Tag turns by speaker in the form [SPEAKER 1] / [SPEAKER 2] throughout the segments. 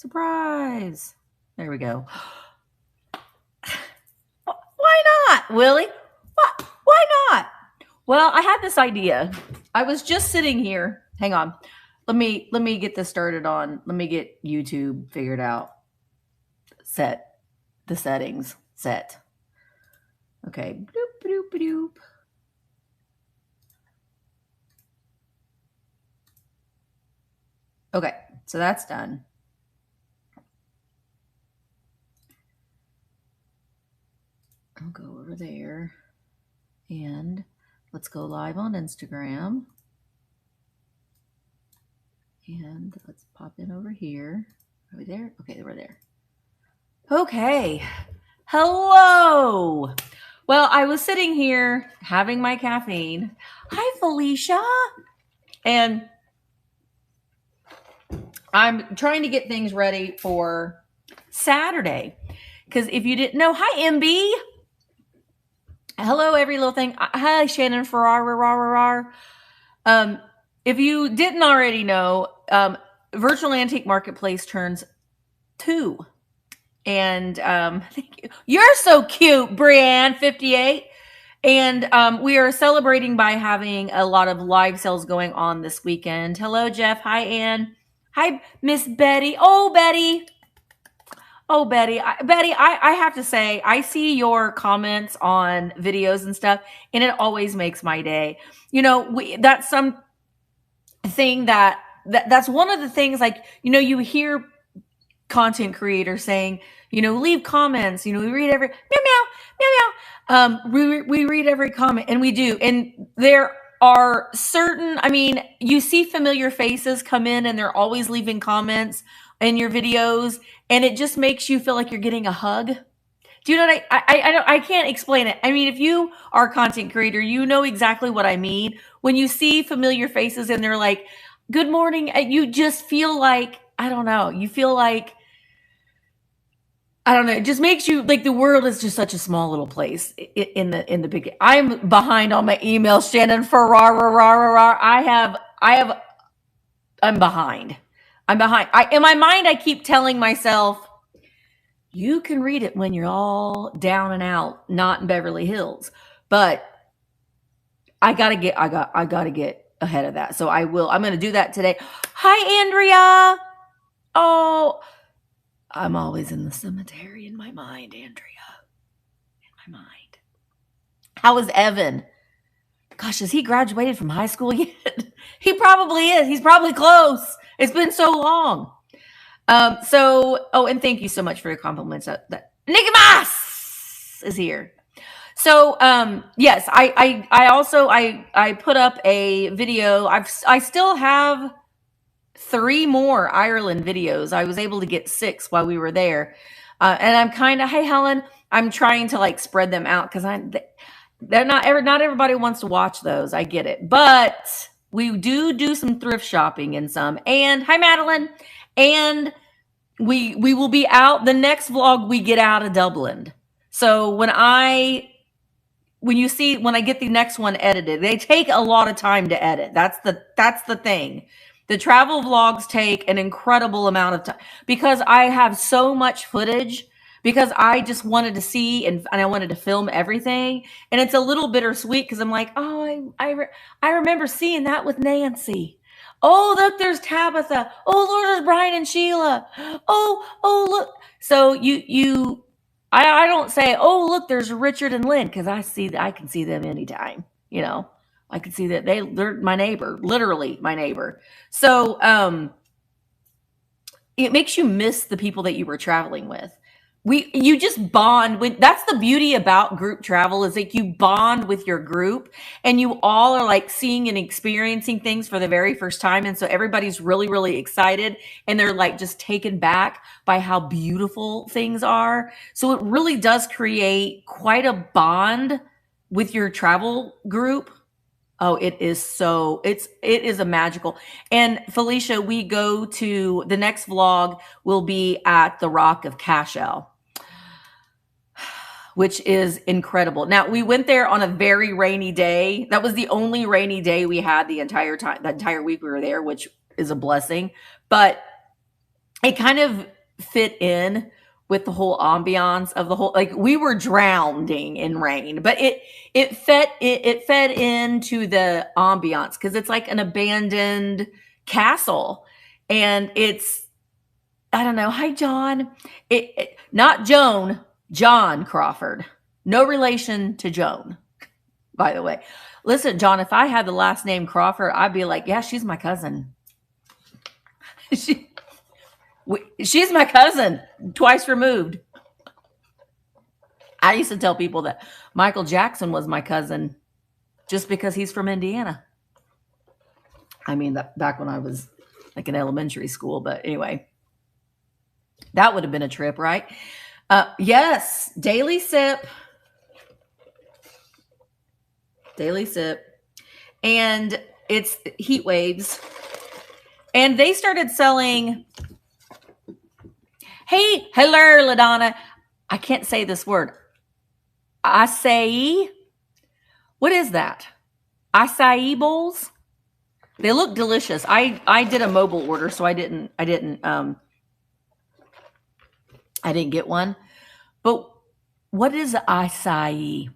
[SPEAKER 1] Surprise. There we go. Why not, Willie? Why not? Well, I had this idea. I was just sitting here. Hang on. Let me get this started on. Let me get YouTube figured out. Set the settings. Set. Okay. Bloop, bloop, bloop. Okay, so that's done. I'll go over there and let's go live on Instagram. And let's pop in over here. Are we there? Okay, we're there. Okay. Hello. Well, I was sitting here having my caffeine. Hi, Felicia. And I'm trying to get things ready for Saturday. Because if you didn't know, hi, MB. Hello, every little thing. Hi, Shannon Farrar. If you didn't already know, Virtual Antique Marketplace turns 2. And thank you. You're so cute, Brianne, 58. And we are celebrating by having a lot of live sales going on this weekend. Hello, Jeff. Hi, Ann. Hi, Miss Betty. Oh, Betty. Betty, I have to say, I see your comments on videos and stuff, and it always makes my day. You know, that's some thing that's one of the things, like, you know, you hear content creators saying, you know, leave comments, you know, we read every we read every comment, and we do. And there are certain, I mean, you see familiar faces come in and they're always leaving comments in your videos, and it just makes you feel like you're getting a hug. Do you know what I can't explain it. I mean, if you are a content creator, you know exactly what I mean. When you see familiar faces and they're like, good morning, you just feel like, I don't know, you feel like, I don't know, it just makes you like the world is just such a small little place in the big. I'm behind on my emails, Shannon Farrar. I'm behind. In my mind, I keep telling myself, you can read it when you're all down and out, not in Beverly Hills. But I gotta get ahead of that. So I will. I'm gonna do that today. Hi, Andrea. Oh, I'm always in the cemetery in my mind, Andrea. In my mind. How is Evan? Gosh, has he graduated from high school yet? He probably is. He's probably close. It's been so long. And thank you so much for your compliments. That Nicomas is here. So, yes, I also put up a video. I still have 3 more Ireland videos. I was able to get 6 while we were there. And I'm kind of, hey, Helen, I'm trying to like spread them out because they're not everybody wants to watch those. I get it. But we do some thrift shopping in some. And hi, Madeline. And we will be out. The next vlog, we get out of Dublin. So when I get the next one edited, they take a lot of time to edit. That's the thing. The travel vlogs take an incredible amount of time because I have so much footage, because I just wanted to see and I wanted to film everything. And it's a little bittersweet because I'm like, oh, I remember seeing that with Nancy. Oh, look, there's Tabitha. Oh, Lord, there's Brian and Sheila. Oh, look. So I don't say, oh, look, there's Richard and Lynn, because I can see them anytime. You know, I can see that they're my neighbor, literally my neighbor. So it makes you miss the people that you were traveling with. You just bond with. That's the beauty about group travel, is like you bond with your group and you all are like seeing and experiencing things for the very first time. And so everybody's really, really excited and they're like just taken back by how beautiful things are. So it really does create quite a bond with your travel group. Oh, it is a magical. And Felicia, we go to the next vlog will be at the Rock of Cashel, which is incredible. Now, we went there on a very rainy day. That was the only rainy day we had the entire time, the entire week we were there, which is a blessing. But it kind of fit in with the whole ambiance of the whole, like we were drowning in rain, but it fed into the ambiance because it's like an abandoned castle, and it's, I don't know. Hi, John. Not Joan, John Crawford. No relation to Joan, by the way. Listen, John, if I had the last name Crawford, I'd be like, yeah, she's my cousin. She's my cousin, twice removed. I used to tell people that Michael Jackson was my cousin just because he's from Indiana. I mean, that back when I was like in elementary school, but anyway, that would have been a trip, right? Yes, Daily Sip. Daily Sip. And it's Heat Waves. And they started selling. Hey, hello, LaDonna. I can't say this word. Acai. What is that? Acai bowls. They look delicious. I did a mobile order, so I didn't get one. But what is acai?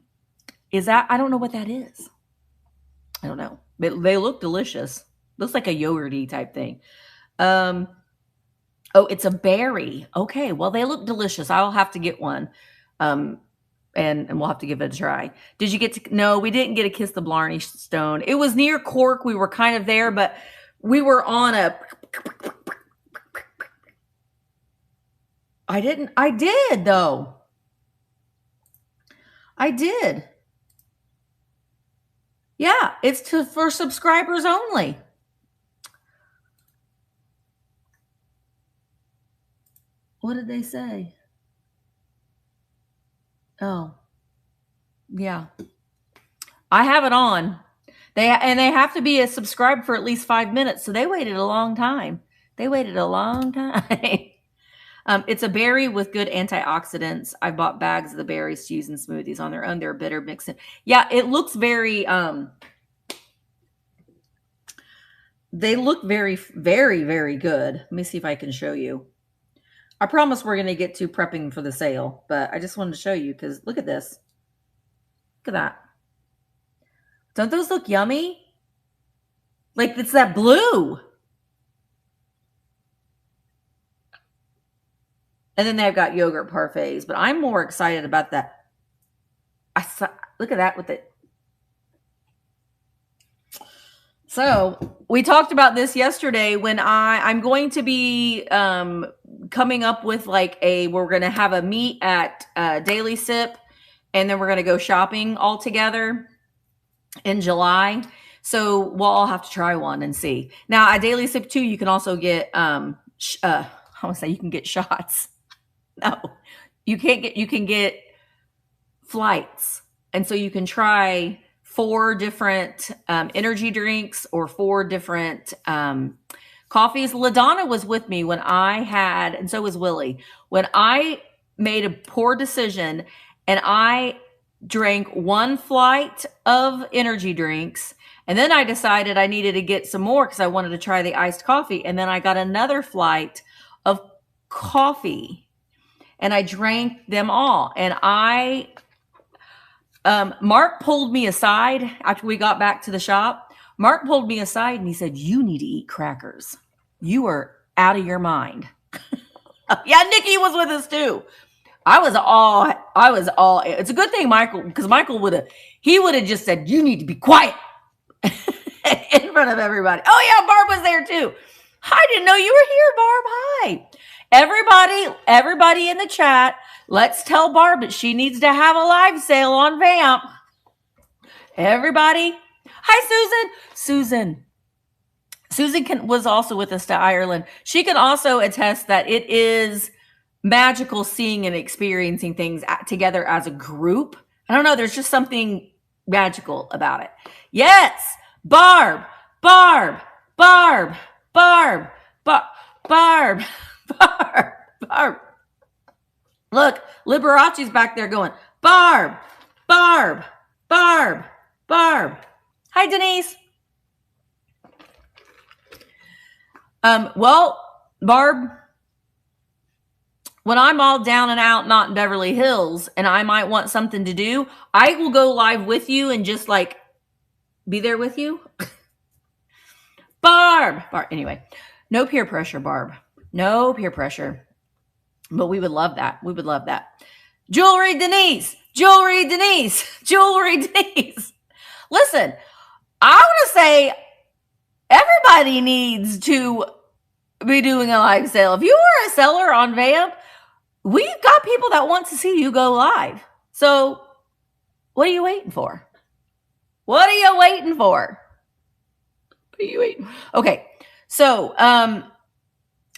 [SPEAKER 1] Is that, I don't know what that is. I don't know. They look delicious. Looks like a yogurty type thing. Oh, it's a berry. Okay, well, they look delicious. I'll have to get one. And we'll have to give it a try. Did you get to, no, we didn't get to kiss the Blarney Stone. It was near Cork. We were kind of there, but we were on a, I did though. I did. Yeah, it's for subscribers only. What did they say? Oh, yeah. I have it on. They have to be a subscriber for at least 5 minutes. So they waited a long time. It's a berry with good antioxidants. I bought bags of the berries to use in smoothies on their own. They're bitter mixing. Yeah, it looks very, they look very, very, very good. Let me see if I can show you. I promise we're going to get to prepping for the sale, but I just wanted to show you because look at this. Look at that. Don't those look yummy? Like it's that blue. And then they've got yogurt parfaits, but I'm more excited about that. Look at that with it. So we talked about this yesterday when I'm going to be coming up with like we're going to have a meet at Daily Sip, and then we're going to go shopping all together in July. So we'll all have to try one and see. Now at Daily Sip too, you can also get I want to say you can get shots. No, you can't get. You can get flights, and so you can try 4 different energy drinks or 4 different coffees. LaDonna was with me when I had, and so was Willie, when I made a poor decision and I drank 1 flight of energy drinks, and then I decided I needed to get some more because I wanted to try the iced coffee, and then I got another flight of coffee. And I drank them all. And Mark pulled me aside after we got back to the shop. Mark pulled me aside and he said, "You need to eat crackers. You are out of your mind." Yeah, Nikki was with us too. I was all, it's a good thing Michael, because Michael would have just said, "You need to be quiet." In front of everybody. Oh yeah, Barb was there too. I didn't know you were here, Barb. Hi. Everybody in the chat, let's tell Barb that she needs to have a live sale on Vamp. Everybody. Hi, Susan. Susan was also with us to Ireland. She can also attest that it is magical seeing and experiencing things together as a group. I don't know. There's just something magical about it. Yes. Barb. Look, Liberace's back there going, Barb. Hi, Denise. Well, Barb, when I'm all down and out, not in Beverly Hills, and I might want something to do, I will go live with you and just like be there with you. Barb. Anyway, no peer pressure, Barb. No peer pressure. But we would love that. We would love that. Jewelry Denise. Jewelry Denise. Jewelry Denise. Listen, I want to say everybody needs to be doing a live sale. If you are a seller on Vamp, we've got people that want to see you go live. So what are you waiting for? What are you waiting for? What are you waiting? Okay. So,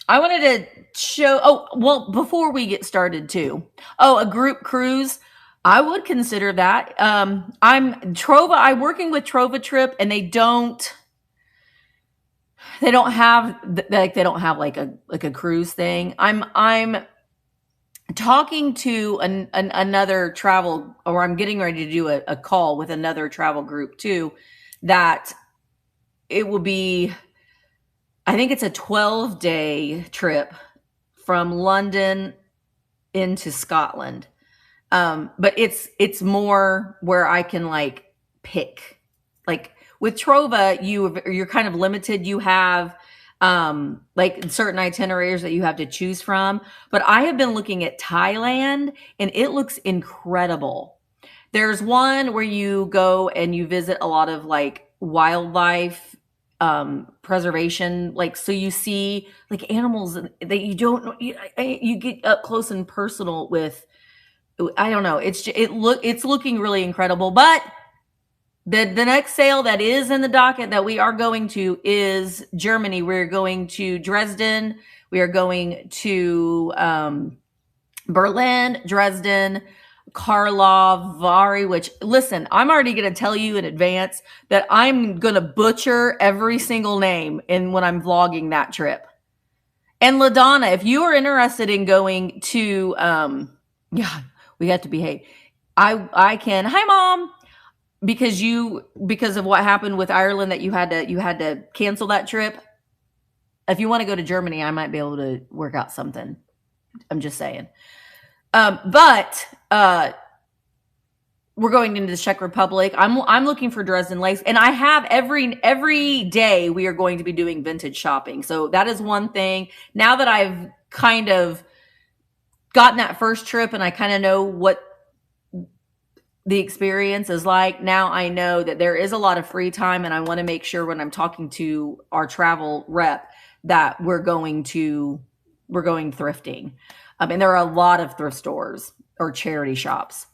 [SPEAKER 1] I wanted to show, before we get started too. A group cruise. I would consider that. I'm working with Trova Trip, and they don't have like a cruise thing. I'm talking to another travel, or I'm getting ready to do a call with another travel group too, that it will be, I think it's a 12-day trip from London into Scotland. But it's more where I can like pick. Like with Trova, you're kind of limited. You have like certain itineraries that you have to choose from. But I have been looking at Thailand, and it looks incredible. There's one where you go and you visit a lot of like wildlife preservation, like, so you see like animals that you don't know, you get up close and personal with. I don't know, it's looking really incredible. But the next sale that is in the docket that we are going to is Germany. We're going to Dresden, we are going to Berlin, Dresden, Karlovy, which, listen, I'm already going to tell you in advance that I'm going to butcher every single name when I'm vlogging that trip. And LaDonna, if you are interested in going to, we have to behave. I can, hi Mom, because of what happened with Ireland, that you had to cancel that trip. If you want to go to Germany, I might be able to work out something. I'm just saying. But we're going into the Czech Republic. I'm looking for Dresden lace, and I have every day we are going to be doing vintage shopping. So that is one thing. Now that I've kind of gotten that first trip and I kind of know what the experience is like, now I know that there is a lot of free time, and I want to make sure when I'm talking to our travel rep that we're going thrifting. And there are a lot of thrift stores or charity shops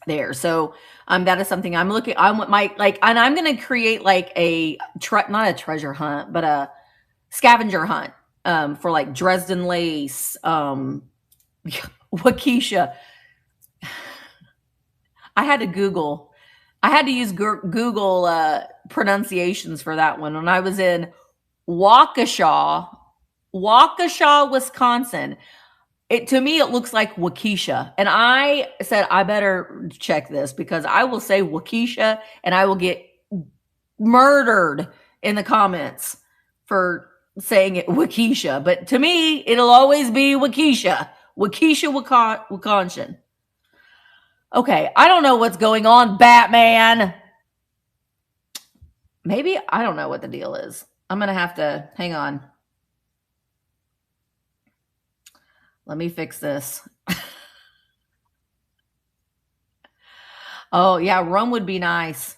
[SPEAKER 1] there. So that is something I'm looking. I want and I'm going to create like not a treasure hunt, but a scavenger hunt for like Dresden lace, Waukesha. I had to use Google pronunciations for that one. When I was in Waukesha, Wisconsin, to me, it looks like Waukesha. And I said, I better check this, because I will say Waukesha and I will get murdered in the comments for saying it Waukesha. But to me, it'll always be Waukesha. Waukesha, Wisconsin. Okay, I don't know what's going on, Batman. Maybe, I don't know what the deal is. I'm going to have to, hang on. Let me fix this. Oh, yeah, Rome would be nice.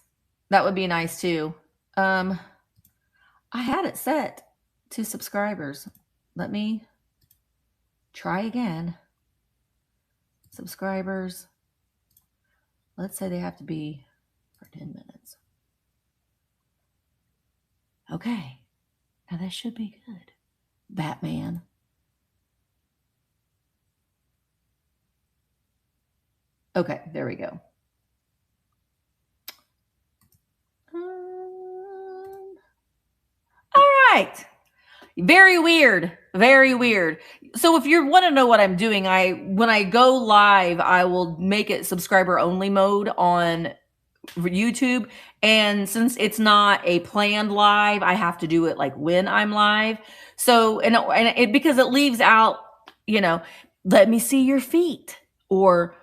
[SPEAKER 1] That would be nice too. I had it set to subscribers. Let me try again. Subscribers. Let's say they have to be for 10 minutes. Okay. Now that should be good. Batman. Okay, there we go. All right. Very weird. Very weird. So if you want to know what I'm doing, when I go live, I will make it subscriber only mode on YouTube. And since it's not a planned live, I have to do it like when I'm live. So, and it because it leaves out, let me see your feet, or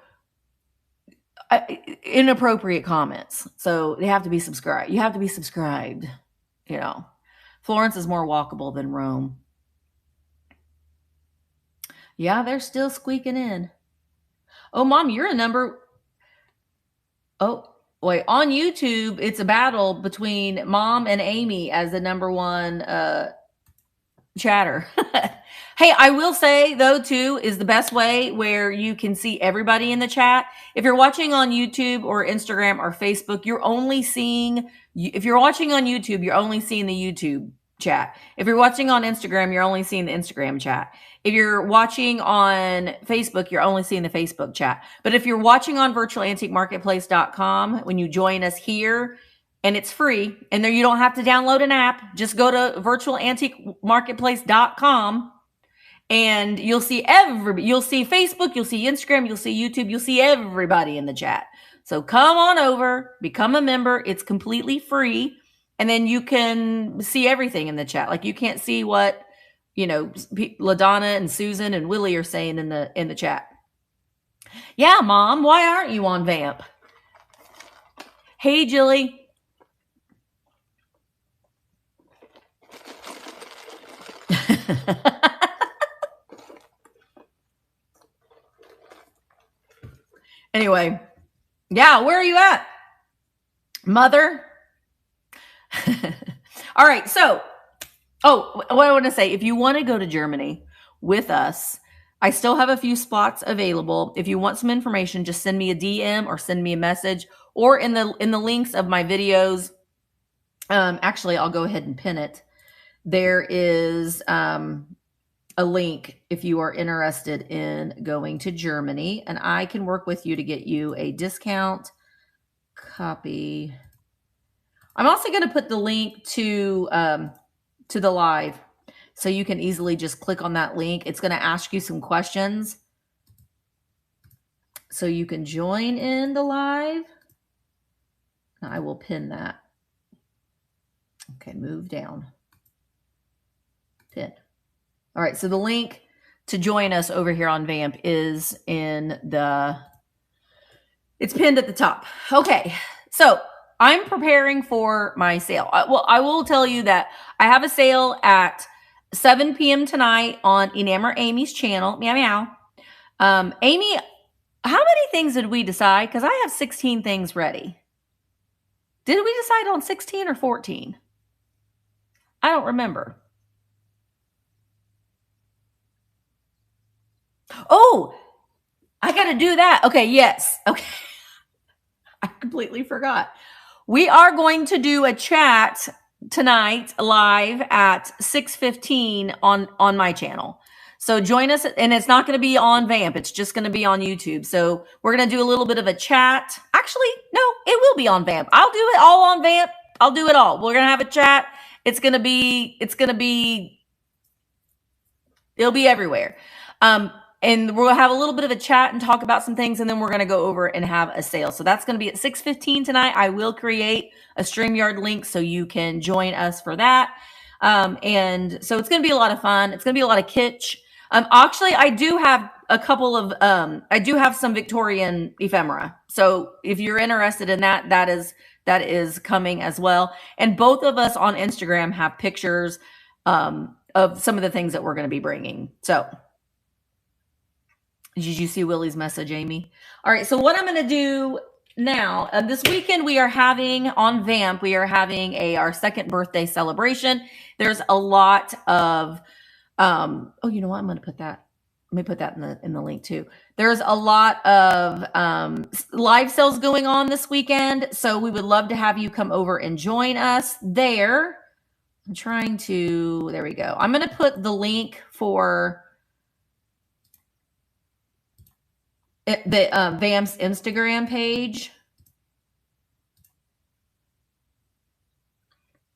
[SPEAKER 1] inappropriate comments. So they have to be subscribed. You have to be subscribed. You know, Florence is more walkable than Rome. Yeah, they're still squeaking in. Oh, Mom, you're a number. Oh, wait. On YouTube, it's a battle between Mom and Amy as the number one chatter. Hey, I will say though too is the best way where you can see everybody in the chat. If you're watching on YouTube or Instagram or Facebook, you're only seeing, if you're watching on YouTube, you're only seeing the YouTube chat. If you're watching on Instagram, you're only seeing the Instagram chat. If you're watching on Facebook, you're only seeing the Facebook chat. But if you're watching on virtualantiquemarketplace.com, when you join us here, and it's free, and there you don't have to download an app. Just go to virtualantiquemarketplace.com and you'll see you'll see Facebook, you'll see Instagram, you'll see YouTube, you'll see everybody in the chat. So come on over, become a member. It's completely free. And then you can see everything in the chat. Like you can't see what, LaDonna and Susan and Willie are saying in the chat. Yeah, Mom, why aren't you on Vamp? Hey, Jilly. Anyway, yeah, where are you at, Mother? All right, so, what I want to say, if you want to go to Germany with us, I still have a few spots available. If you want some information, just send me a DM or send me a message, or in the links of my videos. Actually, I'll go ahead and pin it. There is a link if you are interested in going to Germany, and I can work with you to get you a discount. Copy. I'm also going to put the link to the live, so you can easily just click on that link. It's going to ask you some questions, so you can join in the live. I will pin that. Okay, move down. Pin. All right, so the link to join us over here on Vamp is it's pinned at the top. Okay, so I'm preparing for my sale. Well, I will tell you that I have a sale at 7 p.m. tonight on Enamour Amy's channel. Meow, meow. Amy, how many things did we decide? Because I have 16 things ready. Did we decide on 16 or 14? I don't remember. Oh, I got to do that. Okay, yes. Okay. I completely forgot. We are going to do a chat tonight live at 6:15 on my channel. So join us, and it's not going to be on Vamp. It's just going to be on YouTube. So we're going to do a little bit of a chat. Actually, no, it will be on Vamp. I'll do it all on Vamp. I'll do it all. We're going to have a chat. It'll be everywhere. And we'll have a little bit of a chat and talk about some things, and then we're going to go over and have a sale. So that's going to be at 6:15 tonight. I will create a StreamYard link so you can join us for that. And so it's going to be a lot of fun. It's going to be a lot of kitsch. Actually, I do have a couple of, I do have some Victorian ephemera. So if you're interested in that, that is coming as well. And both of us on Instagram have pictures of some of the things that we're going to be bringing. So did you see Willie's message, Amy? All right, so what I'm going to do now, this weekend we are having on Vamp, we are having our second birthday celebration. There's a lot of, oh, you know what? I'm going to put that. Let me put that in the link too. There's a lot of live sales going on this weekend, so we would love to have you come over and join us there. I'm trying to, there we go. I'm going to put the link for the Vamp's Instagram page.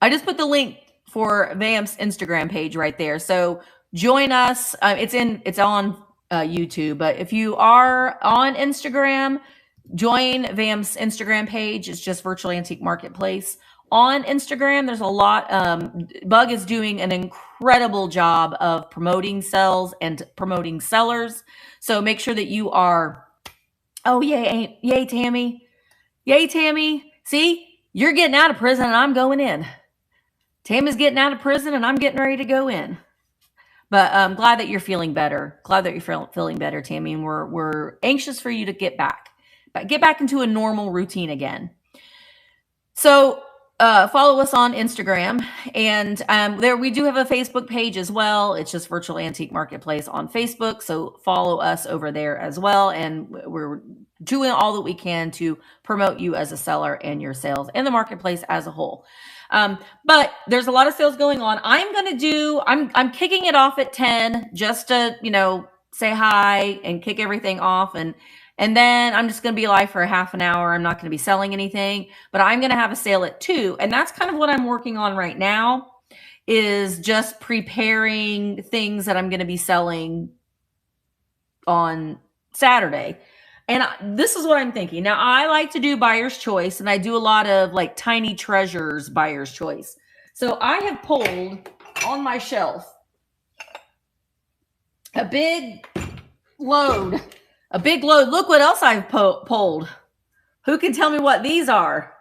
[SPEAKER 1] I just put the link for Vamp's Instagram page right there. So join us. It's on YouTube, but if you are on Instagram, join Vamp's Instagram page. It's just Virtual Antique Marketplace. on Instagram. There's a lot. Bug is doing an incredible job of promoting sales and promoting sellers. So make sure that you are, oh, yay, Tammy. Yay, Tammy. See, you're getting out of prison and I'm going in. Tammy's getting out of prison and I'm getting ready to go in. But I'm glad that you're feeling better. Glad that you're feeling better, Tammy. And we're anxious for you to get back into a normal routine again. So follow us on Instagram. And there we do have a Facebook page as well. It's just Virtual Antique Marketplace on Facebook. So follow us over there as well. And we're doing all that we can to promote you as a seller and your sales and the marketplace as a whole. But there's a lot of sales going on. I'm kicking it off at 10 just to, say hi and kick everything off. And then I'm just going to be live for a half an hour. I'm not going to be selling anything, but I'm going to have a sale at 2. And that's kind of what I'm working on right now, is just preparing things that I'm going to be selling on Saturday. And this is what I'm thinking. Now, I like to do buyer's choice, and I do a lot of like tiny treasures buyer's choice. So I have pulled on my shelf a big load. Look what else I've pulled. Who can tell me what these are?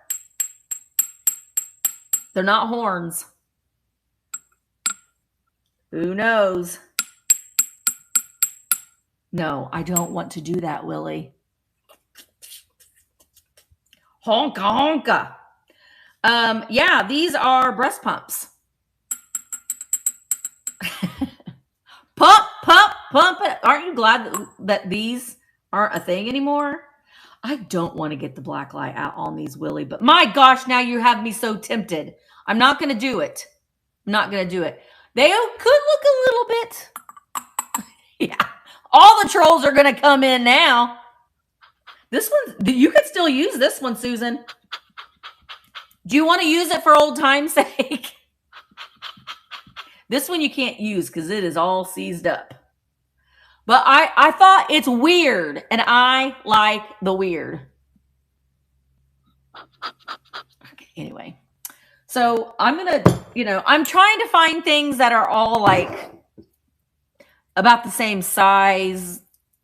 [SPEAKER 1] They're not horns. Who knows? No, I don't want to do that, Willie. Honka, honka. Yeah, these are breast pumps. Pump it. Aren't you glad that these aren't a thing anymore? I don't want to get the black light out on these, Willie, but my gosh, now you have me so tempted. I'm not going to do it. They could look a little bit. Yeah. All the trolls are going to come in now. This one, you could still use this one, Susan. Do you want to use it for old time's sake? This one you can't use because it is all seized up. But I thought it's weird, and I like the weird. Okay, anyway. So I'm going to, I'm trying to find things that are all like about the same size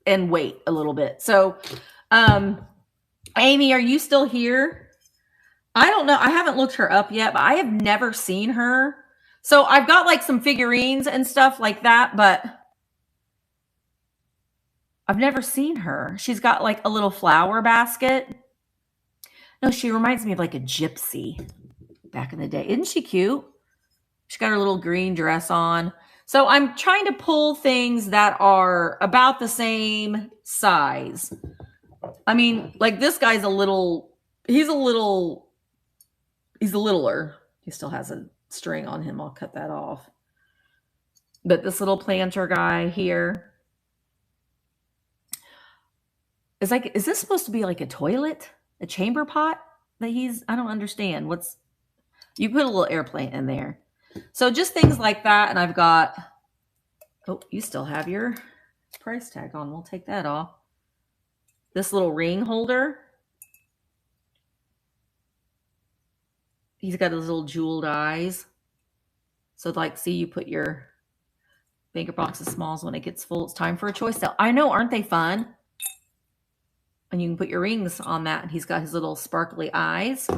[SPEAKER 1] and weight a little bit. So, Amy, are you still here? I don't know. I haven't looked her up yet, but I have never seen her. So I've got like some figurines and stuff like that, but I've never seen her. She's got like a little flower basket. No, she reminds me of like a gypsy back in the day. Isn't she cute? She's got her little green dress on. So I'm trying to pull things that are about the same size. I mean, like this guy's he's littler. He still has a string on him. I'll cut that off. But this little planter guy here is this supposed to be like a toilet? A chamber pot that I don't understand. You put a little airplane in there. So just things like that. And I've got, oh, you still have your price tag on. We'll take that off. This little ring holder. He's got his little jeweled eyes. So like, see, you put your banker box of smalls when it gets full. It's time for a choice sale. I know, aren't they fun? And you can put your rings on that. And he's got his little sparkly eyes.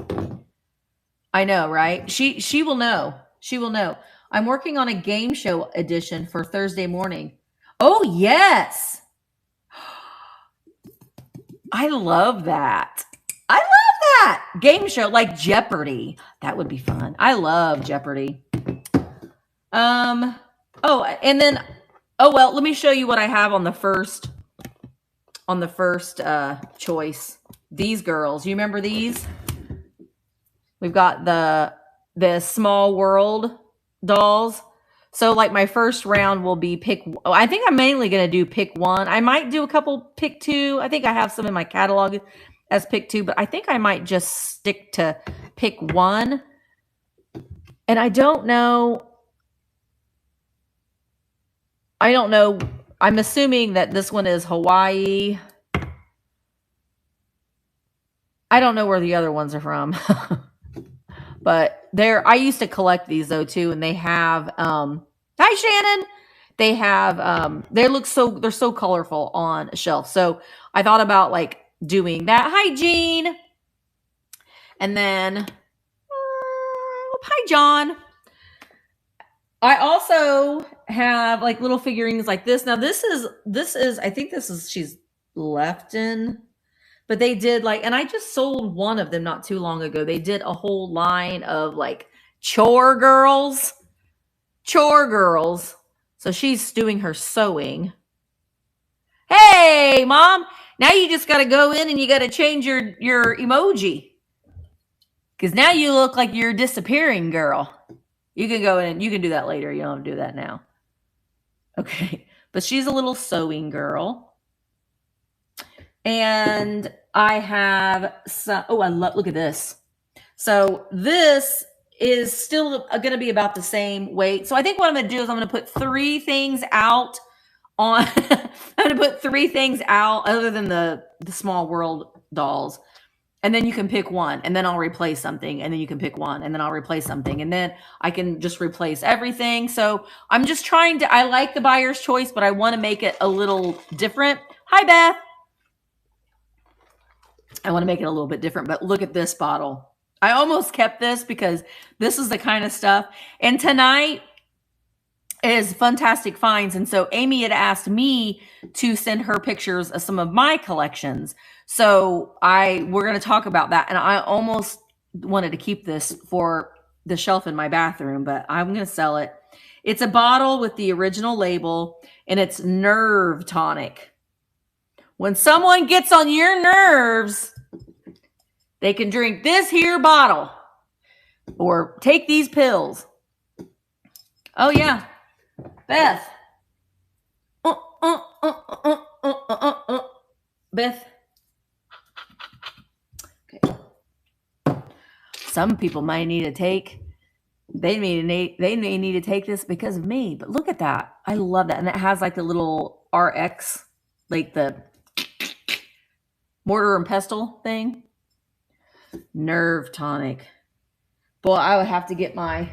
[SPEAKER 1] I know, right? She will know. She will know. I'm working on a game show edition for Thursday morning. Oh, yes. I love that. I love that. Game show like Jeopardy. That would be fun. I love Jeopardy. Oh, and then, well, let me show you what I have on the first choice. These girls. You remember these? We've got the Small World dolls. So like my first round will be I think I'm mainly going to do pick one. I might do a couple pick two. I think I have some in my catalog as pick two, but I think I might just stick to pick one. And I don't know. I'm assuming that this one is Hawaii. I don't know where the other ones are from. But I used to collect these though too, and they have hi Shannon. They have they're so colorful on a shelf. So I thought about like doing that. Hi Jean. And then hi John. I also have like little figurines like this. Now this is I think this is she's left in, but they did like, and I just sold one of them not too long ago. They did a whole line of like chore girls. So she's doing her sewing. Hey, mom, now you just got to go in and you got to change your emoji. Because now you look like you're disappearing, girl. You can go in and you can do that later. You don't have to do that now. Okay. But she's a little sewing girl. And I have some, look at this. So this is still going to be about the same weight. So I think what I'm going to do is I'm going to put 3 things out on, I'm going to put 3 things out other than the Small World dolls. And then you can pick one, and then I'll replace something, and then you can pick one, and then I'll replace something, and then I can just replace everything. So I'm just trying to, I like the buyer's choice, but I want to make it a little different. Hi, Beth. I want to make it a little bit different, but look at this bottle. I almost kept this because this is the kind of stuff. And tonight is Fantastic Finds. And so Amy had asked me to send her pictures of some of my collections. So we're going to talk about that. And I almost wanted to keep this for the shelf in my bathroom, but I'm going to sell it. It's a bottle with the original label, and it's Nerve Tonic. When someone gets on your nerves, they can drink this here bottle or take these pills. Oh, yeah. Beth. Beth. Okay. Some people might need to take, they may need to take this because of me, but look at that. I love that. And it has like the little RX, like the mortar and pestle thing. Nerve Tonic. Boy, I would have to get my...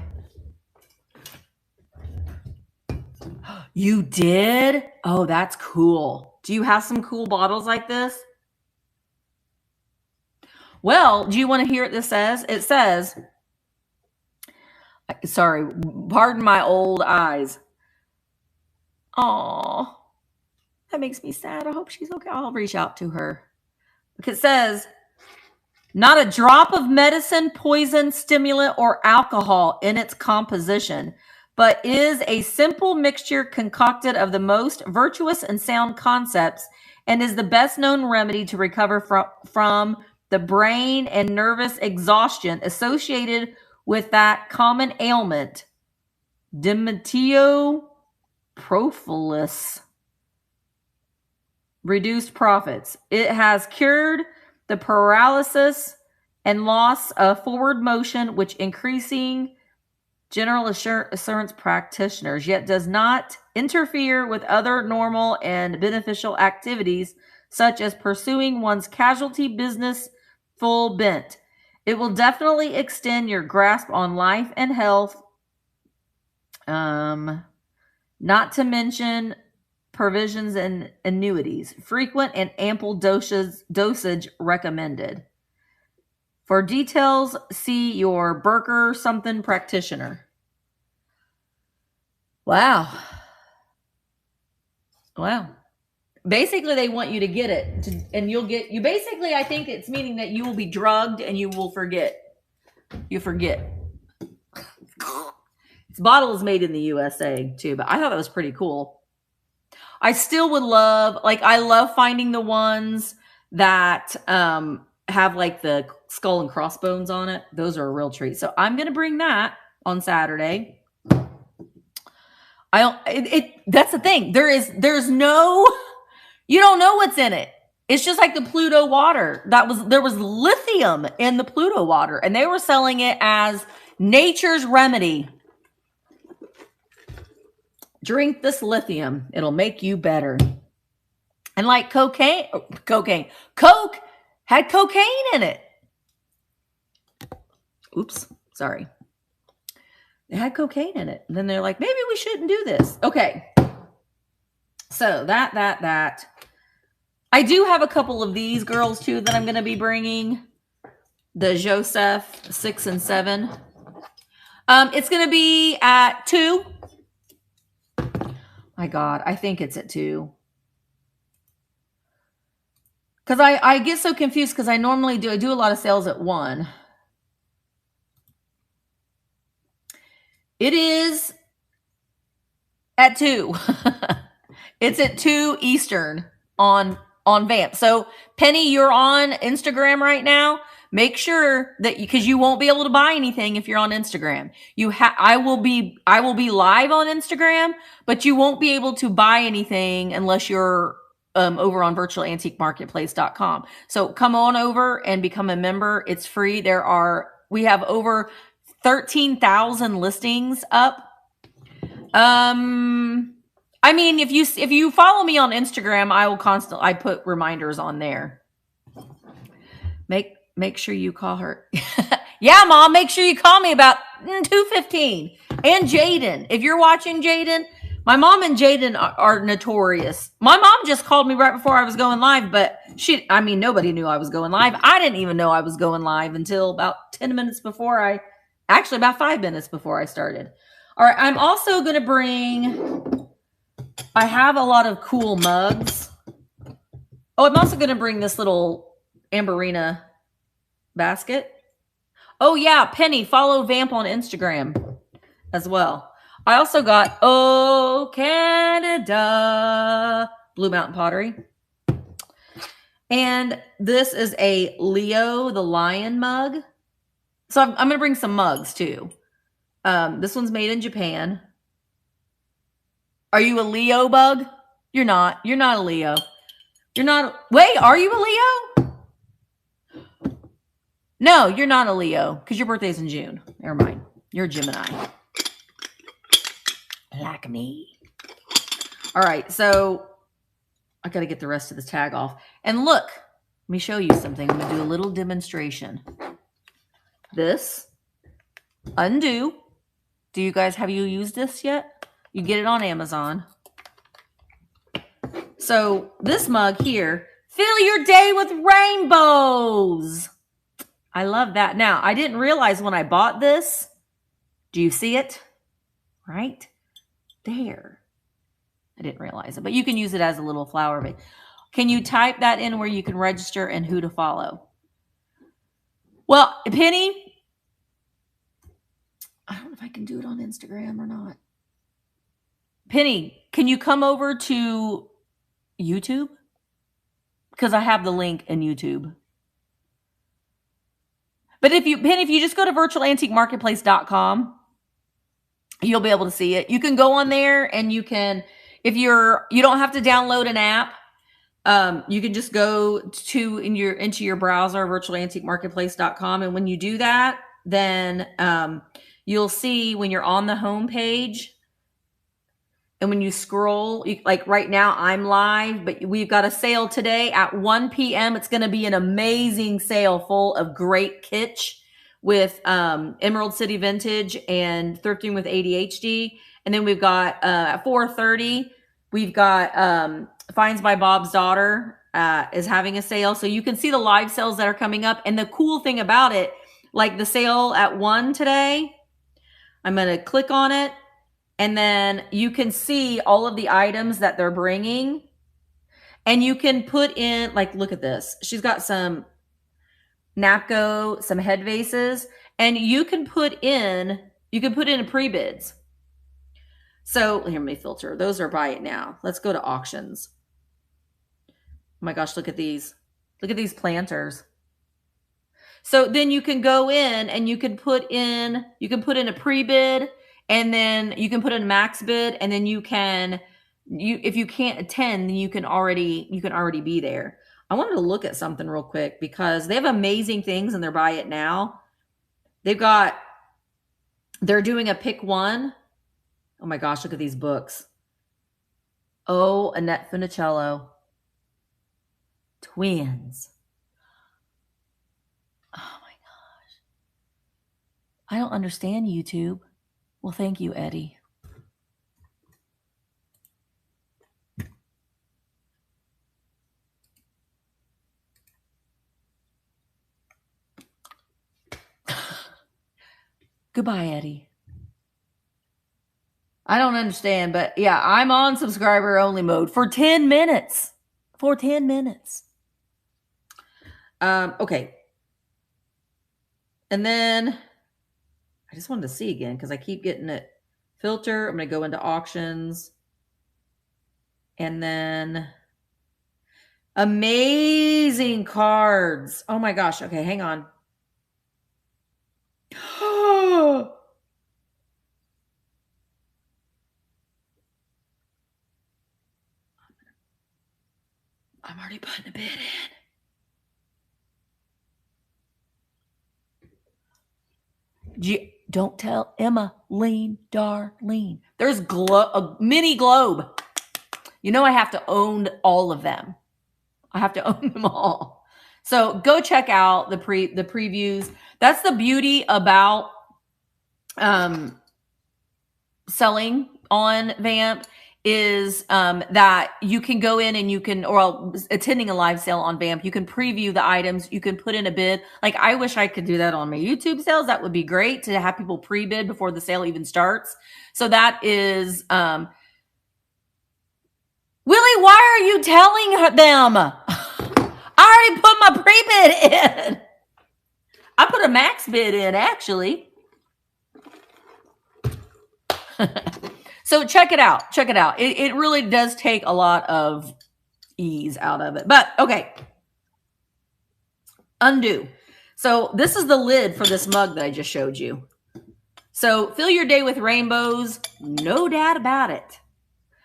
[SPEAKER 1] You did? Oh, that's cool. Do you have some cool bottles like this? Well, do you want to hear what this says? It says, sorry, pardon my old eyes. Oh, that makes me sad. I hope she's okay. I'll reach out to her. It says, not a drop of medicine, poison, stimulant, or alcohol in its composition, but is a simple mixture concocted of the most virtuous and sound concepts, and is the best known remedy to recover from the brain and nervous exhaustion associated with that common ailment, Dimetioprophilus. Reduced profits. It has cured the paralysis and loss of forward motion, which increasing general assurance practitioners, yet does not interfere with other normal and beneficial activities, such as pursuing one's casualty business full bent. It will definitely extend your grasp on life and health. Not to mention provisions and annuities. Frequent and ample dosage recommended. For details, see your Berker something practitioner. Wow. Wow. Basically, they want you to get it. And you'll get, you basically, I think it's meaning that you will be drugged and you will forget. You forget. This bottle is made in the USA too, but I thought that was pretty cool. I still would love, like, I love finding the ones that have like the skull and crossbones on it. Those are a real treat. So I'm going to bring that on Saturday. That's the thing. There's no, you don't know what's in it. It's just like the Pluto water. There was lithium in the Pluto water, and they were selling it as nature's remedy. Drink this lithium. It'll make you better. And like Coke had cocaine in it. Oops. Sorry. It had cocaine in it. And then they're like, maybe we shouldn't do this. Okay. So that. I do have a couple of these girls too that I'm going to be bringing. The Joseph 6 and 7. It's going to be at 2. My God, I think it's at 2. Because I get so confused because I normally do a lot of sales at 1. It is at 2. It's at 2 Eastern on Vamp. So Penny, you're on Instagram right now. Make sure that because you won't be able to buy anything if you're on Instagram. I will be live on Instagram, but you won't be able to buy anything unless you're over on virtualantiquemarketplace.com. So come on over and become a member. It's free. We have over 13,000 listings up. I mean, if you follow me on Instagram, I put reminders on there. Make sure you call her. Yeah, Mom, make sure you call me about 2:15. And Jaden, if you're watching, Jaden, my mom and Jaden are notorious. My mom just called me right before I was going live, but nobody knew I was going live. I didn't even know I was going live until about 10 minutes before about 5 minutes before I started. All right, I'm also going to bring, I have a lot of cool mugs. Oh, I'm also going to bring this little Amberina basket. Oh, yeah, Penny, follow Vamp on Instagram as well. I also got, oh, Canada, Blue Mountain Pottery. And this is a Leo the Lion mug. So I'm going to bring some mugs too. This one's made in Japan. Are you a Leo, Bug? You're not. You're not a Leo. You're not. Wait, are you a Leo? No, you're not a Leo because your birthday's in June. Never mind. You're a Gemini. Like me. All right, so I got to get the rest of the tag off. And look, let me show you something. I'm going to do a little demonstration. This, undo. Have you used this yet? You get it on Amazon. So this mug here, fill your day with rainbows. I love that. Now, I didn't realize when I bought this. Do you see it? Right there. I didn't realize it, but you can use it as a little flower vase. Can you type that in where you can register and who to follow? Well, Penny, I don't know if I can do it on Instagram or not. Penny, can you come over to YouTube? Because I have the link in YouTube. But Penny, if you just go to virtualantiquemarketplace.com, you'll be able to see it. You can go on there and you can, you don't have to download an app. You can just go into your browser, virtualantiquemarketplace.com. And when you do that, then you'll see when you're on the home page and when you scroll, like right now I'm live, but we've got a sale today at 1 p.m. It's going to be an amazing sale full of great kitsch with Emerald City Vintage and Thrifting with ADHD. And then we've got at 4:30, we've got Finds by Bob's Daughter is having a sale. So you can see the live sales that are coming up. And the cool thing about it, like the sale at 1 today, I'm going to click on it. And then you can see all of the items that they're bringing. And you can put in, like, look at this. She's got some Napco, some head vases. And you can put in a pre-bids. So here, let me filter. Those are buy it now. Let's go to auctions. Oh my gosh, look at these. Look at these planters. So then you can go in and you can put in a pre-bid, and then you can put in a max bid, and then if you can't attend, then you can already be there. I wanted to look at something real quick because they have amazing things and they're buy it now. They're doing a pick one. Oh my gosh, look at these books. Oh, Annette Funicello. Twins. Oh my gosh. I don't understand YouTube. Well, thank you, Eddie. Goodbye, Eddie. I don't understand, but yeah, I'm on subscriber only mode for 10 minutes. For 10 minutes. Okay. And then I just wanted to see again because I keep getting it. Filter. I'm going to go into auctions. And then amazing cards. Oh my gosh. Okay, hang on. I'm already putting a bid in. Don't tell Emma, Lean, Darlene. There's a mini globe. You know I have to own all of them. I have to own them all. So go check out the previews. That's the beauty about selling on Vamp is that you can go in and you can, or attending a live sale on Vamp, you can preview the items, you can put in a bid. Like I wish I could do that on my YouTube sales. That would be great to have people pre-bid before the sale even starts. So that is, Willie, why are you telling them? I already put my pre-bid in. I put a max bid in actually. So check it out. Check it out. It really does take a lot of ease out of it. But okay. Undo. So this is the lid for this mug that I just showed you. So fill your day with rainbows. No doubt about it.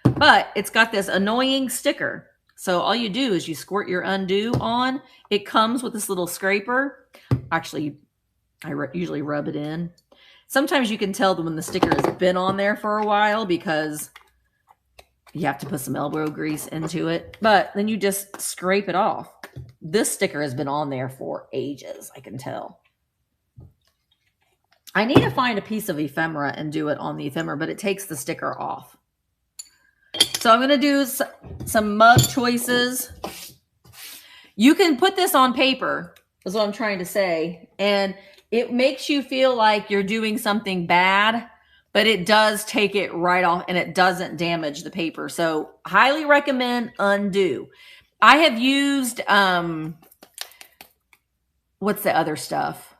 [SPEAKER 1] But it's got this annoying sticker. So all you do is you squirt your undo on. It comes with this little scraper. Actually, I usually rub it in. Sometimes you can tell when the sticker has been on there for a while because you have to put some elbow grease into it. But then you just scrape it off. This sticker has been on there for ages, I can tell. I need to find a piece of ephemera and do it on the ephemera, but it takes the sticker off. So I'm going to do some mug choices. You can put this on paper, is what I'm trying to say. And it makes you feel like you're doing something bad, but it does take it right off and it doesn't damage the paper. So highly recommend undo. I have used, what's the other stuff?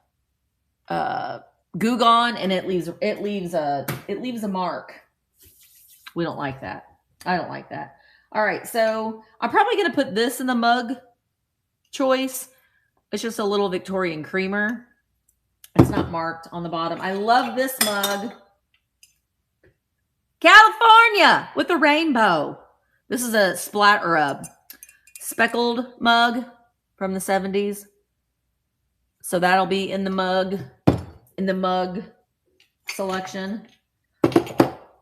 [SPEAKER 1] Goo Gone, and it leaves a mark. We don't like that. I don't like that. All right. So I'm probably going to put this in the mug choice. It's just a little Victorian creamer. It's not marked on the bottom. I love this mug. California with the rainbow. This is a speckled mug from the 70s. So that'll be in the mug selection.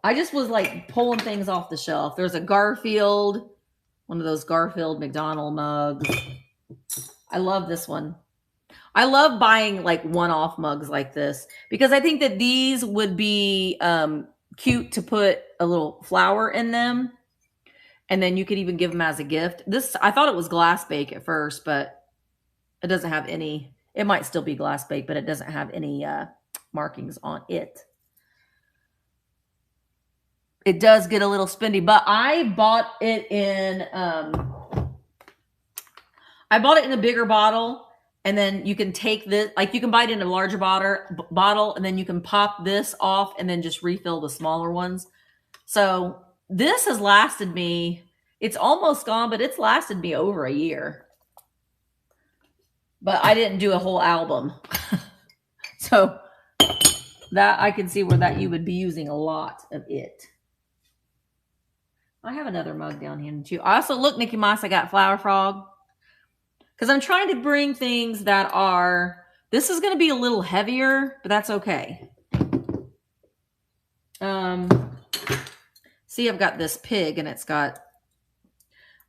[SPEAKER 1] I just was like pulling things off the shelf. There's a Garfield, one of those Garfield McDonald mugs. I love this one. I love buying like one-off mugs like this because I think that these would be cute to put a little flower in them. And then you could even give them as a gift. This, I thought it was glass bake at first, but it doesn't have any, it might still be glass bake, but it doesn't have any markings on it. It does get a little spendy, but I bought it in a bigger bottle. And then you can take this, like you can buy it in a larger bottle, and then you can pop this off and then just refill the smaller ones. So this has lasted me, it's almost gone, but it's lasted me over a year. But I didn't do a whole album. So that I can see where that you would be using a lot of it. I have another mug down here too. I also, look, Nikki Moss, I got Flower Frog. Because I'm trying to bring things that are, this is going to be a little heavier, but that's okay. See, I've got this pig and it's got,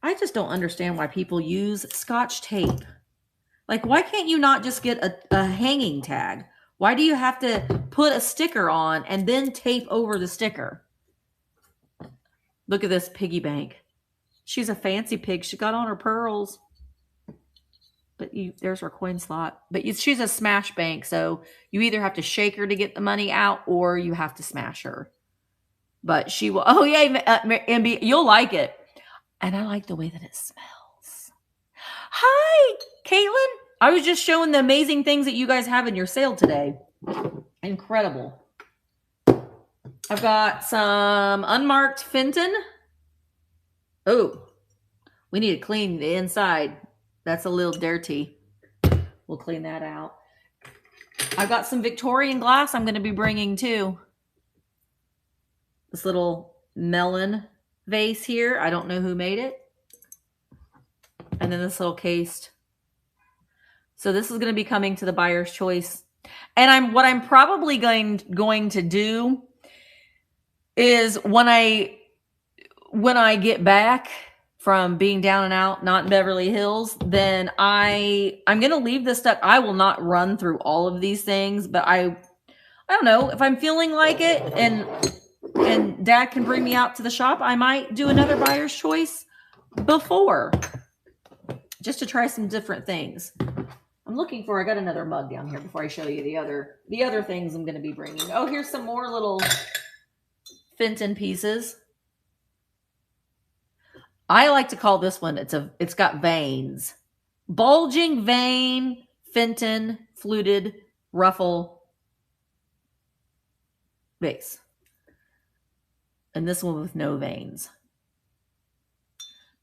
[SPEAKER 1] I just don't understand why people use Scotch tape. Like, why can't you not just get a hanging tag? Why do you have to put a sticker on and then tape over the sticker? Look at this piggy bank. She's a fancy pig. She got on her pearls. But there's her coin slot. But she's a smash bank, so you either have to shake her to get the money out or you have to smash her. But she will. Oh, yeah, MB, you'll like it. And I like the way that it smells. Hi, Caitlin. I was just showing the amazing things that you guys have in your sale today. Incredible. I've got some unmarked Fenton. Oh, we need to clean the inside. That's a little dirty. We'll clean that out. I've got some Victorian glass I'm going to be bringing too. This little melon vase here. I don't know who made it. And then this little cased. So this is going to be coming to the buyer's choice. And what I'm probably going to do is when I get back from being down and out, not in Beverly Hills, then I'm going to leave this stuff. I will not run through all of these things, but I don't know, if I'm feeling like it and Dad can bring me out to the shop, I might do another buyer's choice before, just to try some different things. I got another mug down here before I show you the other things I'm going to be bringing. Oh, here's some more little Fenton pieces. I like to call this one, it's got veins. Bulging vein, Fenton, fluted, ruffle vase. And this one with no veins.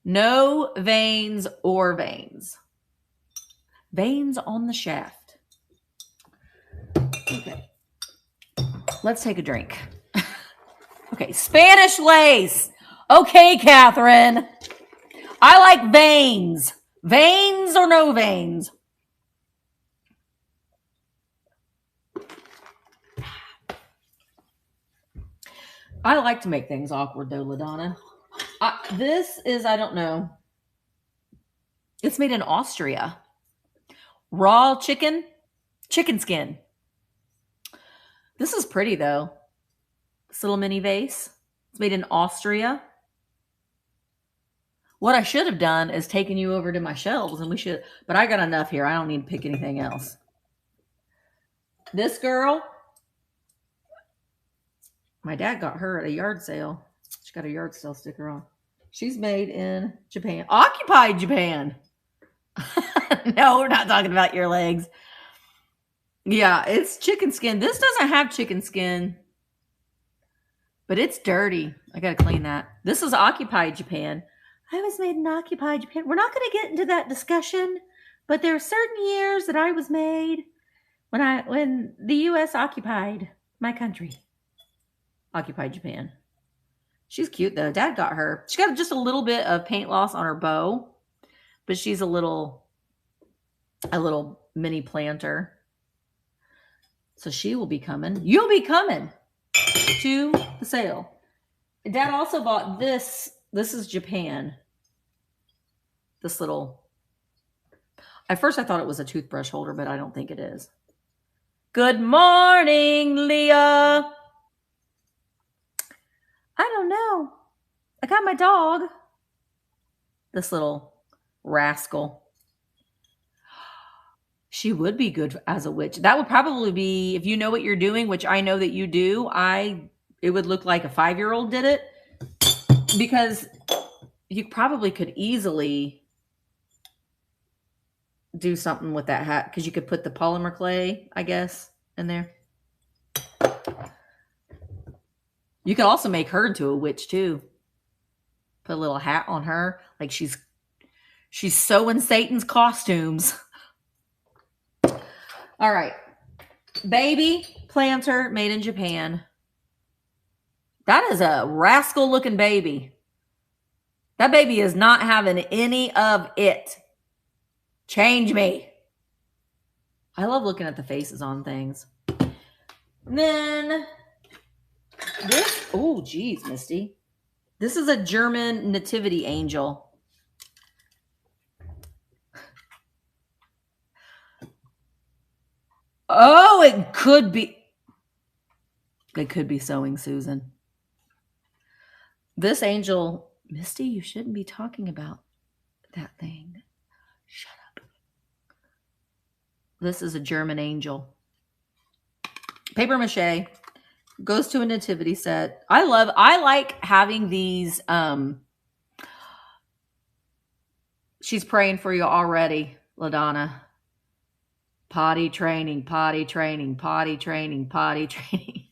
[SPEAKER 1] No veins or veins. Veins on the shaft. Okay. Let's take a drink. Okay, Spanish lace. Okay, Catherine. I like veins. Veins or no veins? I like to make things awkward, though, LaDonna. This is, I don't know. It's made in Austria. Raw chicken skin. This is pretty, though. This little mini vase. It's made in Austria. What I should have done is taken you over to my shelves, but I got enough here. I don't need to pick anything else. This girl, my dad got her at a yard sale. She got a yard sale sticker on. She's made in Japan. Occupied Japan. No, we're not talking about your legs. Yeah, it's chicken skin. This doesn't have chicken skin, but it's dirty. I got to clean that. This is Occupied Japan. I was made in Occupied Japan. We're not going to get into that discussion, but there are certain years that I was made when the U.S. occupied my country. Occupied Japan. She's cute, though. Dad got her. She got just a little bit of paint loss on her bow, but she's a little mini planter. So she will be coming. You'll be coming to the sale. Dad also bought this. This is Japan. This little. At first I thought it was a toothbrush holder, but I don't think it is. Good morning, Leah. I don't know. I got my dog. This little rascal. She would be good as a witch. That would probably be, if you know what you're doing, which I know that you do, it would look like a 5-year-old did it. Because you probably could easily do something with that hat. Because you could put the polymer clay, I guess, in there. You could also make her into a witch, too. Put a little hat on her. Like she's sewing Satan's costumes. All right. Baby planter made in Japan. That is a rascal looking baby. That baby is not having any of it. Change me. I love looking at the faces on things. And then this, oh geez, Misty. This is a German nativity angel. Oh, it could be. It could be Sewing Susan. This angel, Misty, you shouldn't be talking about that thing. Shut up. This is a German angel. Paper mache. Goes to a nativity set. I like having these. She's praying for you already, LaDonna. Potty training, potty training, potty training, potty training.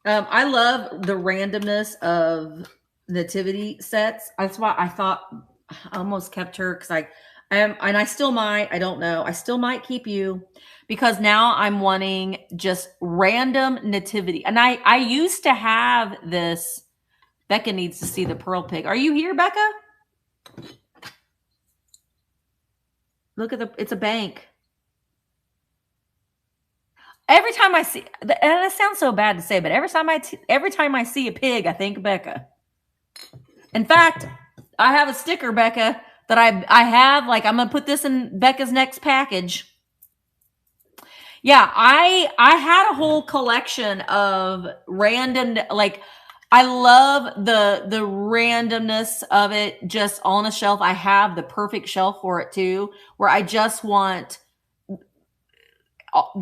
[SPEAKER 1] I love the randomness of nativity sets. That's why I thought I almost kept her, because I am, and I still might. I don't know. I still might keep you, because now I'm wanting just random nativity. And I used to have this. Becca needs to see the pearl pig. Are you here, Becca? Look at it's a bank. Every time I see, and it sounds so bad to say, but every time I see a pig, I think Becca. In fact, I have a sticker, Becca, that I have. Like, I'm gonna put this in Becca's next package. Yeah, I had a whole collection of random, like, I love the randomness of it just on a shelf. I have the perfect shelf for it too, where I just want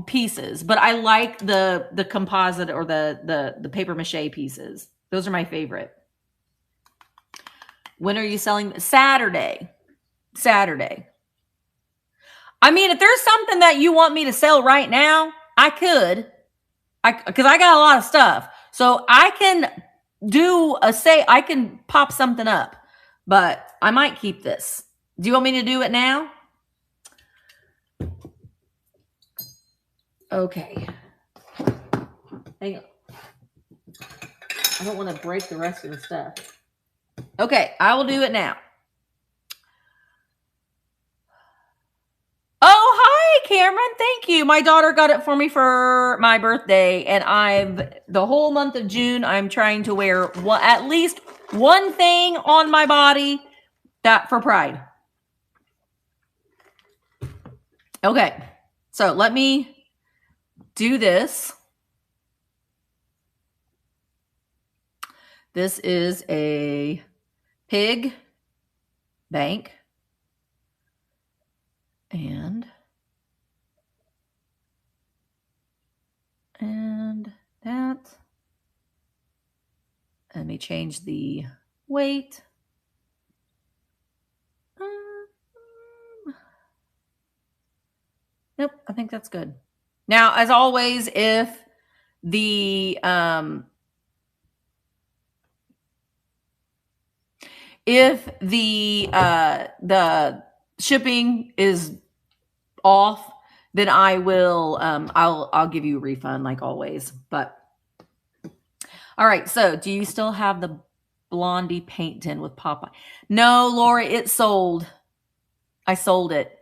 [SPEAKER 1] pieces, but I like the composite or the paper mache pieces. Those are my favorite. When are you selling? Saturday. I mean, if there's something that you want me to sell right now, I could. Because I got a lot of stuff. So I can I can pop something up, but I might keep this. Do you want me to do it now? Okay. Hang on. I don't want to break the rest of the stuff. Okay, I will do it now. Oh, hi, Cameron. Thank you. My daughter got it for me for my birthday, and the whole month of June, I'm trying to wear at least one thing on my body that for Pride. Okay, so let me do this. This is a pig bank. And that. Let me change the weight. Nope, I think that's good. Now, as always, if the shipping is off, then I will I'll give you a refund like always. But all right, so do you still have the Blondie paint tin with Popeye? No, Lori, it sold. I sold it.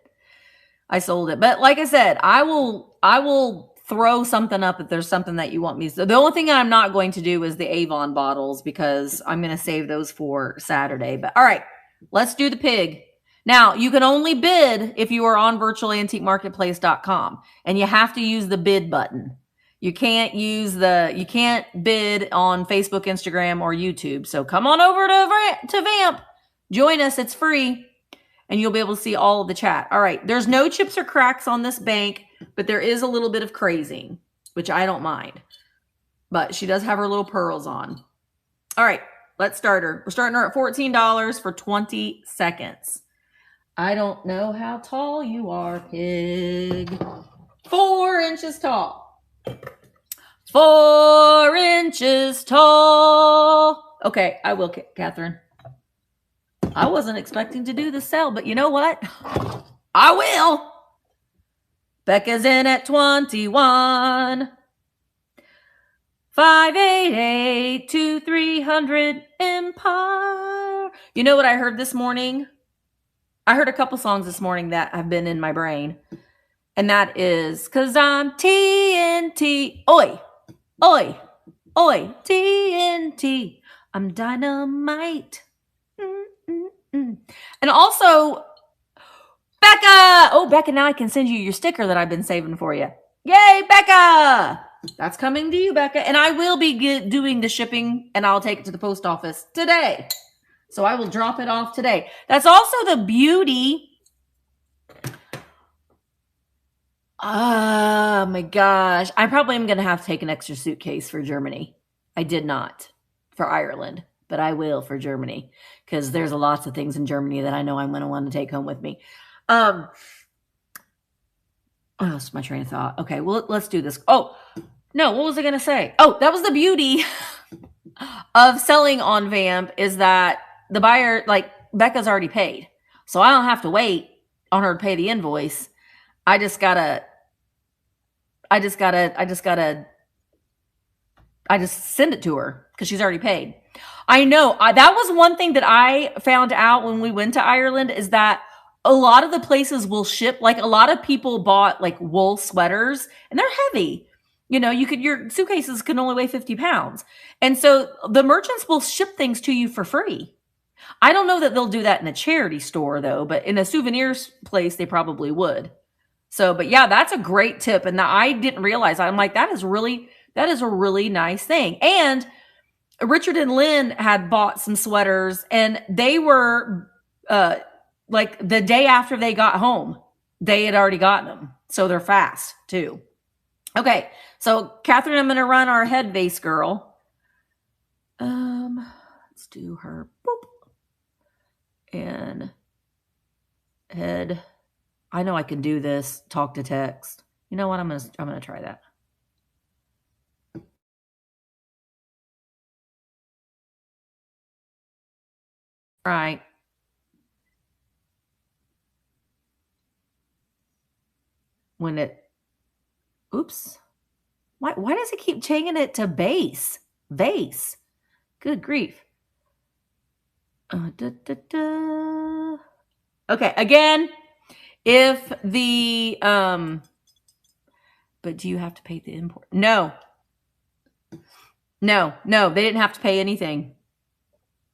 [SPEAKER 1] But like I said, I will throw something up if there's something that you want me to. The only thing I'm not going to do is the Avon bottles, because I'm going to save those for Saturday. But all right, let's do the pig. Now, you can only bid if you are on virtualantiquemarketplace.com, and you have to use the bid button. You can't bid on Facebook, Instagram, or YouTube. So come on over to Vamp. Join us. It's free. And you'll be able to see all of the chat. All right. There's no chips or cracks on this bank, but there is a little bit of crazing, which I don't mind. But she does have her little pearls on. All right. Let's start her. We're starting her at $14 for 20 seconds. I don't know how tall you are, pig. 4 inches tall. 4 inches tall. Okay. I will, Catherine. I wasn't expecting to do the sell, but you know what? I will. Becca's in at 21. 588-2300 Empire. You know what I heard this morning? I heard a couple songs this morning that have been in my brain. And that is, 'cause I'm TNT. Oi, oi, oi, TNT. I'm dynamite. And also, Becca! Oh, Becca, now I can send you your sticker that I've been saving for you. Yay, Becca! That's coming to you, Becca. And I will be doing the shipping, and I'll take it to the post office today. So I will drop it off today. That's also the beauty. Oh my gosh. I probably am going to have to take an extra suitcase for Germany. I did not for Ireland, but I will for Germany because there's lots of things in Germany that I know I'm going to want to take home with me. Oh, that's my train of thought. Okay, well, let's do this. Oh, no, what was I going to say? Oh, that was the beauty of selling on Vamp is that the buyer, like Becca's already paid. So I don't have to wait on her to pay the invoice. I just send it to her because she's already paid. I know that was one thing that I found out when we went to Ireland is that a lot of the places will ship, like a lot of people bought like wool sweaters and they're heavy. You know, your suitcases can only weigh 50 pounds. And so the merchants will ship things to you for free. I don't know that they'll do that in a charity store though, but in a souvenirs place, they probably would. So, but yeah, that's a great tip. And I didn't realize, I'm like, that is a really nice thing. And Richard and Lynn had bought some sweaters and they were, like the day after they got home, they had already gotten them. So they're fast too. Okay. So Catherine, I'm going to run our head vase girl. Let's do her. Boop. And head. I know I can do this. Talk to text. You know what? I'm gonna try that. All right. When it. Oops. Why does it keep changing it to base? Vase. Good grief. Okay. Again, if the but do you have to pay the import? No. They didn't have to pay anything.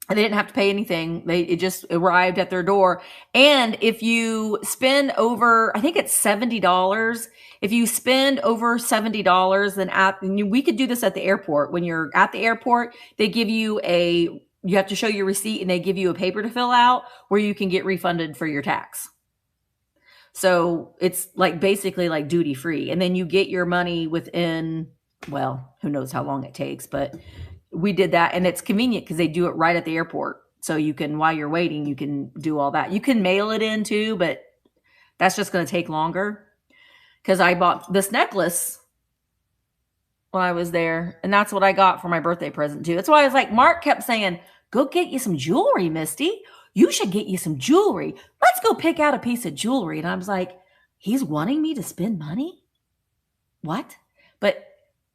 [SPEAKER 1] It just arrived at their door. And if you spend over, I think it's $70. If you spend over $70, then we could do this at the airport. When you're at the airport, they give you you have to show your receipt and they give you a paper to fill out where you can get refunded for your tax. So it's like basically like duty free. And then you get your money within, well, who knows how long it takes, but we did that and it's convenient because they do it right at the airport. So you can, while you're waiting, you can do all that. You can mail it in too, but that's just going to take longer because I bought this necklace when I was there and that's what I got for my birthday present too. That's why I was like, Mark kept saying, go get you some jewelry, Misty. You should get you some jewelry. Let's go pick out a piece of jewelry. And I was like, he's wanting me to spend money? What? But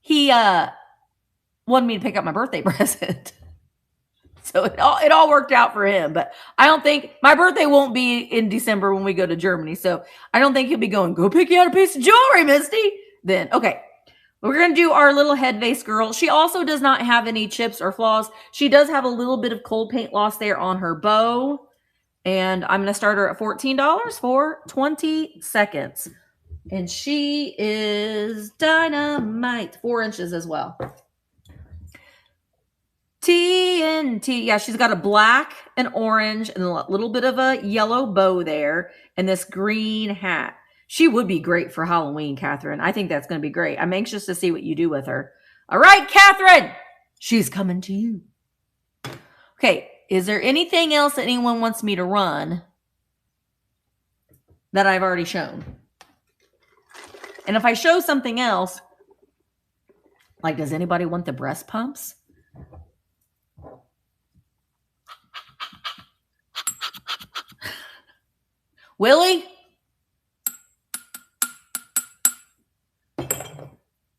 [SPEAKER 1] he wanted me to pick up my birthday present. So it all worked out for him. But I don't think my birthday won't be in December when we go to Germany. So I don't think he'll be going, go pick out a piece of jewelry, Misty. Then, okay. We're going to do our little head vase girl. She also does not have any chips or flaws. She does have a little bit of cold paint loss there on her bow. And I'm going to start her at $14 for 20 seconds. And she is dynamite. 4 inches as well. TNT. Yeah, she's got a black and orange and a little bit of a yellow bow there. And this green hat. She would be great for Halloween, Catherine. I think that's going to be great. I'm anxious to see what you do with her. All right, Catherine. She's coming to you. Okay. Is there anything else that anyone wants me to run that I've already shown? And if I show something else, like, does anybody want the breast pumps? Willie?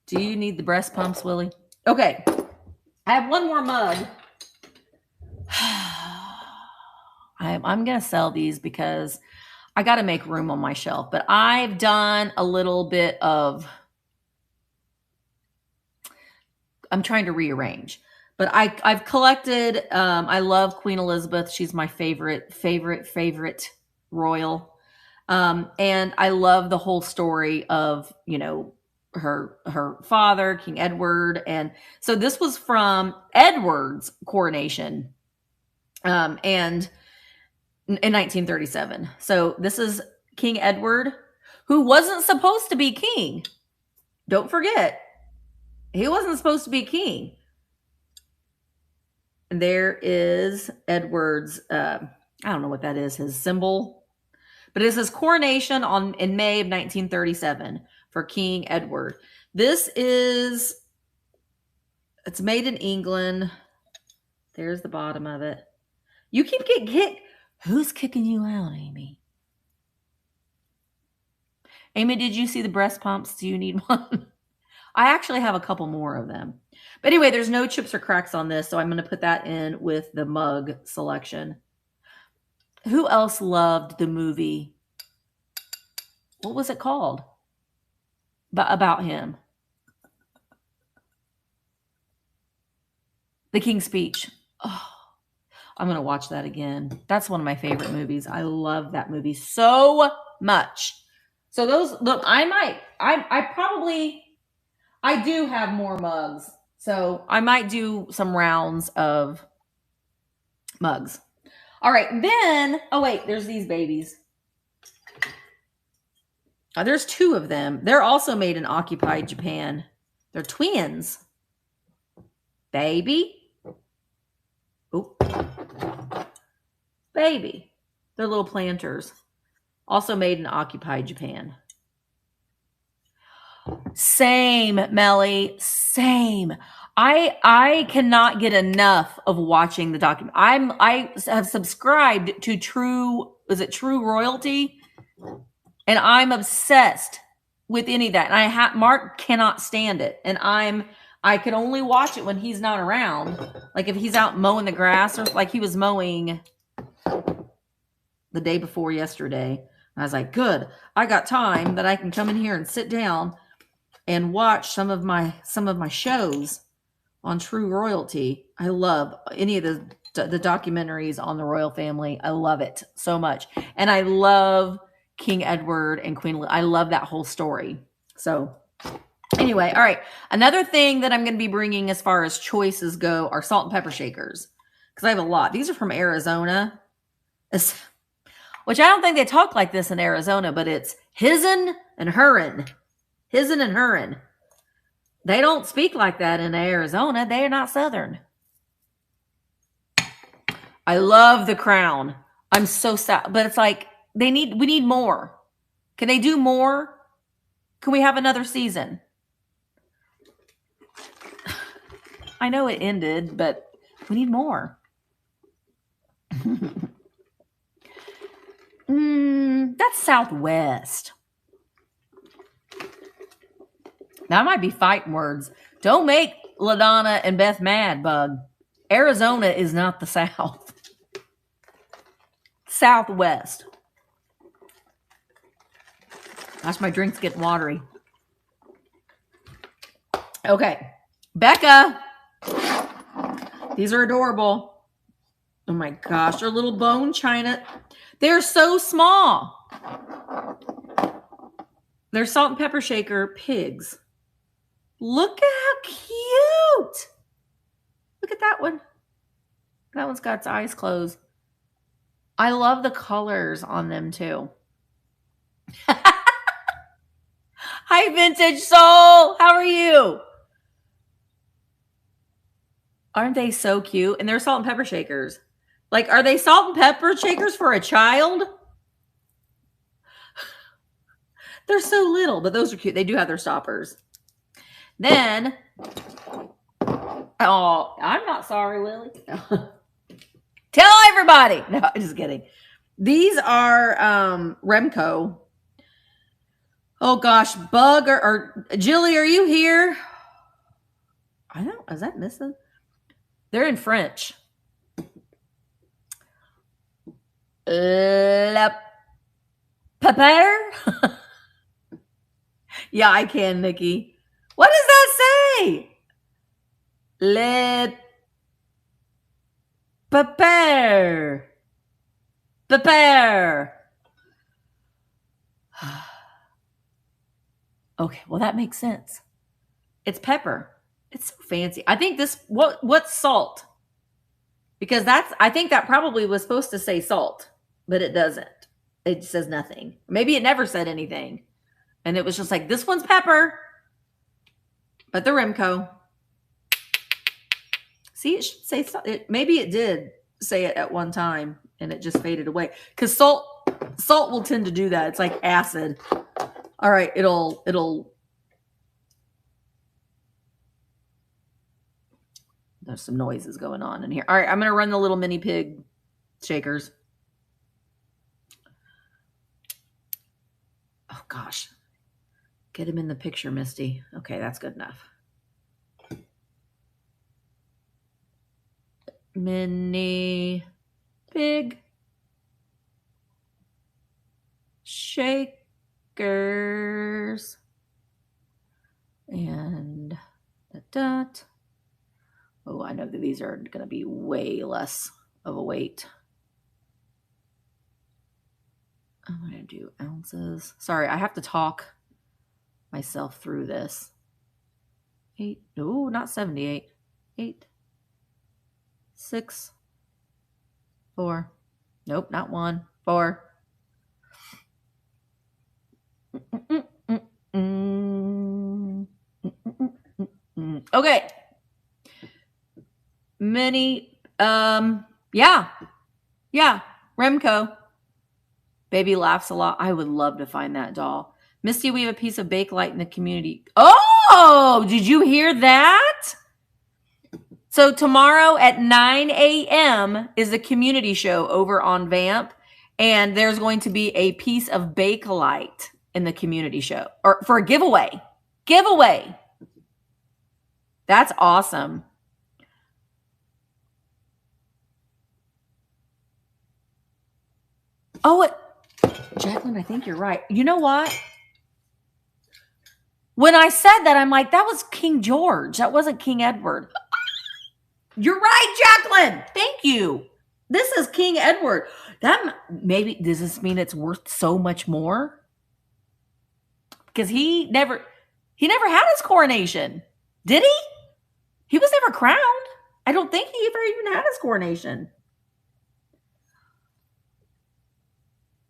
[SPEAKER 1] Do you need the breast pumps, Willie? Okay. I have one more mug. I'm going to sell these because I got to make room on my shelf. But I've done a little bit of... I'm trying to rearrange. But I've collected... I love Queen Elizabeth. She's my favorite royal. And I love the whole story of, you know, her father, King Edward. And so this was from Edward's coronation, and in 1937. So this is King Edward, who wasn't supposed to be king. Don't forget, he wasn't supposed to be king. And there is Edward's, I don't know what that is, his symbol, but it says coronation in May of 1937 for King Edward. This is, it's made in England. There's the bottom of it. You keep getting kicked. Who's kicking you out, Amy? Amy, did you see the breast pumps? Do you need one? I actually have a couple more of them. But anyway, there's no chips or cracks on this, so I'm going to put that in with the mug selection. Who else loved the movie? What was it called? About him. The King's Speech. Oh, I'm going to watch that again. That's one of my favorite movies. I love that movie so much. So those, look, I do have more mugs. So I might do some rounds of mugs. All right, then, oh wait, there's these babies. There's two of them. They're also made in occupied Japan. They're twins. Baby. Oh. Baby. They're little planters. Also made in occupied Japan. Same, Melly. Same. I cannot get enough of watching the document. I have subscribed to True Royalty, and I'm obsessed with any of that. And Mark cannot stand it, and I can only watch it when he's not around. Like if he's out mowing the grass, or like he was mowing the day before yesterday. I was like, good, I got time that I can come in here and sit down and watch some of my shows on True Royalty. I love any of the documentaries on the royal family. I love it so much. And I love King Edward and Queen Elizabeth. I love that whole story. So anyway, all right. Another thing that I'm going to be bringing as far as choices go are salt and pepper shakers, because I have a lot. These are from Arizona, which I don't think they talk like this in Arizona, but it's his'n and her'n. His'n and her'n. They don't speak like that in Arizona. They are not Southern. I love the Crown. I'm so sad, but it's like we need more. Can they do more? Can we have another season? I know it ended, but we need more. That's Southwest. That might be fighting words. Don't make LaDonna and Beth mad, Bug. Arizona is not the South. Southwest. Gosh, my drink's getting watery. Okay. Becca. These are adorable. Oh my gosh. They're little bone china. They're so small. They're salt and pepper shaker pigs. Look at how cute. Look at that one. That one's got its eyes closed. I love the colors on them too. Hi, Vintage Soul. How are you? Aren't they so cute? And they're salt and pepper shakers. Like, are they salt and pepper shakers for a child? They're so little, but those are cute. They do have their stoppers. Then, oh, I'm not sorry, Lily. Tell everybody. No, I'm just kidding. These are Remco. Oh gosh, Bug or Jilly, are you here? I don't. Is that missing? They're in French. Le pepper. Yeah, I can, Nikki. What does that say? Le pepper. Pepper. Okay, well that makes sense. It's pepper. It's so fancy. I think this what's salt? Because I think that probably was supposed to say salt, but it doesn't. It says nothing. Maybe it never said anything. And it was just like, this one's pepper. But the Remco. See, it should say maybe it did say it at one time and it just faded away. Because salt will tend to do that. It's like acid. All right, it'll there's some noises going on in here. All right, I'm going to run the little mini pig shakers. Oh, gosh. Get him in the picture, Misty. Okay, that's good enough. Mini pig shakers. And that. Oh, I know that these are going to be way less of a weight. I'm going to do ounces. Sorry, I have to talk myself through this. 8. No, not 78. 8. 6. 4. Nope, not 1. 4. Okay. Mini, yeah, Remco. Baby laughs a lot. I would love to find that doll. Misty, we have a piece of Bakelite in the community. Oh, did you hear that? So tomorrow at 9 a.m. is the community show over on Vamp, and there's going to be a piece of Bakelite in the community show, or for a giveaway. That's awesome. Oh, Jacqueline, I think you're right. You know what? When I said that, I'm like, that was King George. That wasn't King Edward. You're right, Jacqueline. Thank you. This is King Edward. Does this mean it's worth so much more? Because he never had his coronation. Did he? He was never crowned. I don't think he ever even had his coronation.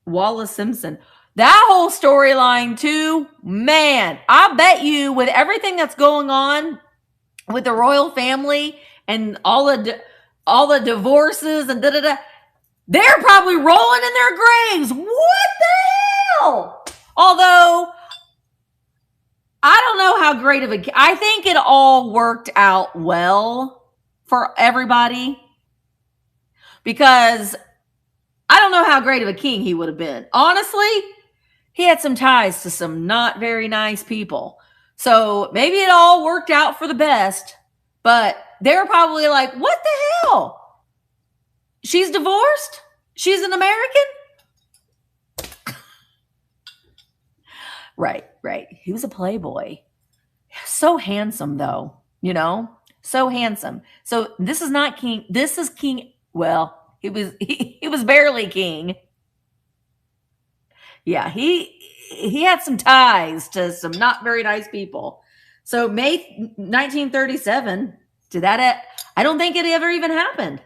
[SPEAKER 1] Wallace Simpson. That whole storyline too, man, I bet you with everything that's going on with the royal family and all the divorces and they're probably rolling in their graves. What the hell? Although, I don't know how great of I think it all worked out well for everybody because I don't know how great of a king he would have been. Honestly, he had some ties to some not very nice people. So maybe it all worked out for the best, but they were probably like, what the hell? She's divorced? She's an American? Right. He was a playboy. So handsome, though, so handsome. So this is not king. This is king. Well, he was barely king. Yeah, he had some ties to some not very nice people. So May 1937, I don't think it ever even happened.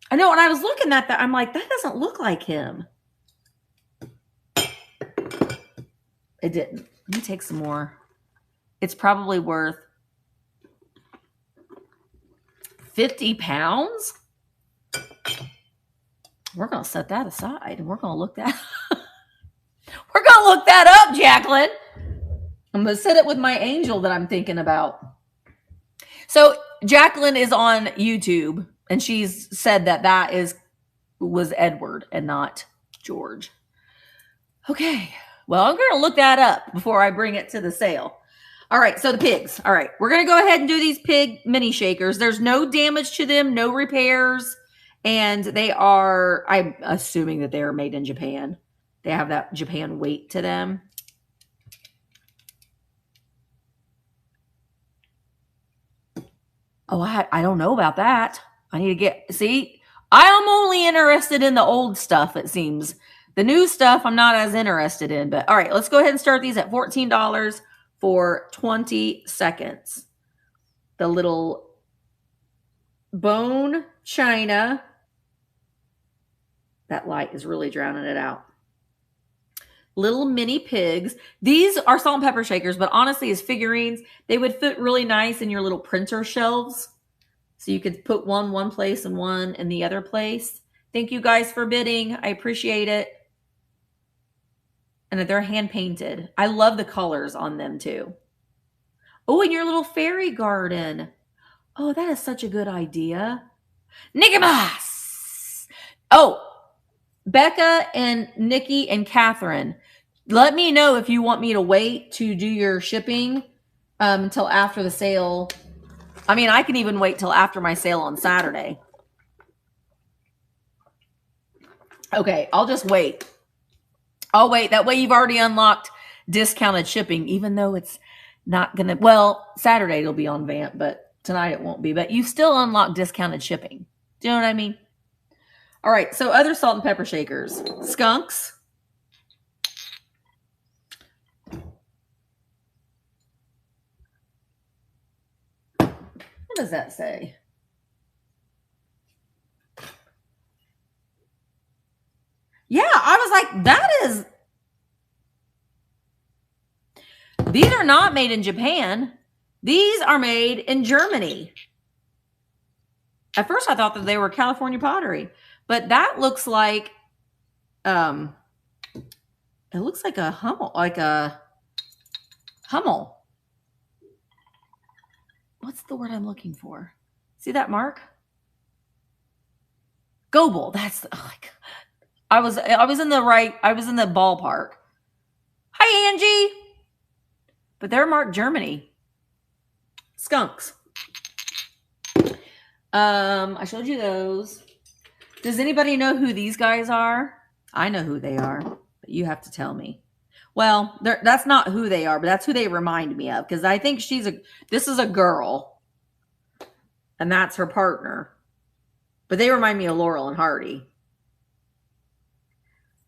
[SPEAKER 1] I know when I was looking at that, I'm like, that doesn't look like him. It didn't. Let me take some more. It's probably worth 50 pounds. We're going to set that aside and we're going to look that up, Jacqueline. I'm going to set it with my angel that I'm thinking about. So Jacqueline is on YouTube and she's said that was Edward and not George. Okay. Well, I'm going to look that up before I bring it to the sale. All right. So the pigs. All right. We're going to go ahead and do these pig mini shakers. There's no damage to them, no repairs. And I'm assuming that they are made in Japan. They have that Japan weight to them. Oh, I don't know about that. I need to see, I am only interested in the old stuff, it seems. The new stuff I'm not as interested in. But all right, let's go ahead and start these at $14 for 20 seconds. The little bone china. That light is really drowning it out. Little mini pigs. These are salt and pepper shakers, but honestly, as figurines, they would fit really nice in your little printer shelves. So you could put one place and one in the other place. Thank you guys for bidding. I appreciate it. And they're hand painted. I love the colors on them too. Oh, and your little fairy garden. Oh, that is such a good idea. Nicomas! Oh, Becca and Nikki and Catherine, let me know if you want me to wait to do your shipping until after the sale. I mean, I can even wait till after my sale on Saturday. Okay, I'll just wait. I'll wait. That way you've already unlocked discounted shipping, even though it's not going to, well, Saturday it'll be on Vamp, but tonight it won't be. But you still unlock discounted shipping. Do you know what I mean? All right, so other salt and pepper shakers. Skunks. What does that say? Yeah, I was like, that is... These are not made in Japan. These are made in Germany. At first I thought that they were California pottery. But that looks like, it looks like a Hummel, What's the word I'm looking for? See that mark? Goebel. That's, I was in the ballpark. Hi, Angie. But they're marked Germany. Skunks. I showed you those. Does anybody know who these guys are? I know who they are, but you have to tell me. Well, that's not who they are, but that's who they remind me of, because I think this is a girl, and that's her partner. But they remind me of Laurel and Hardy.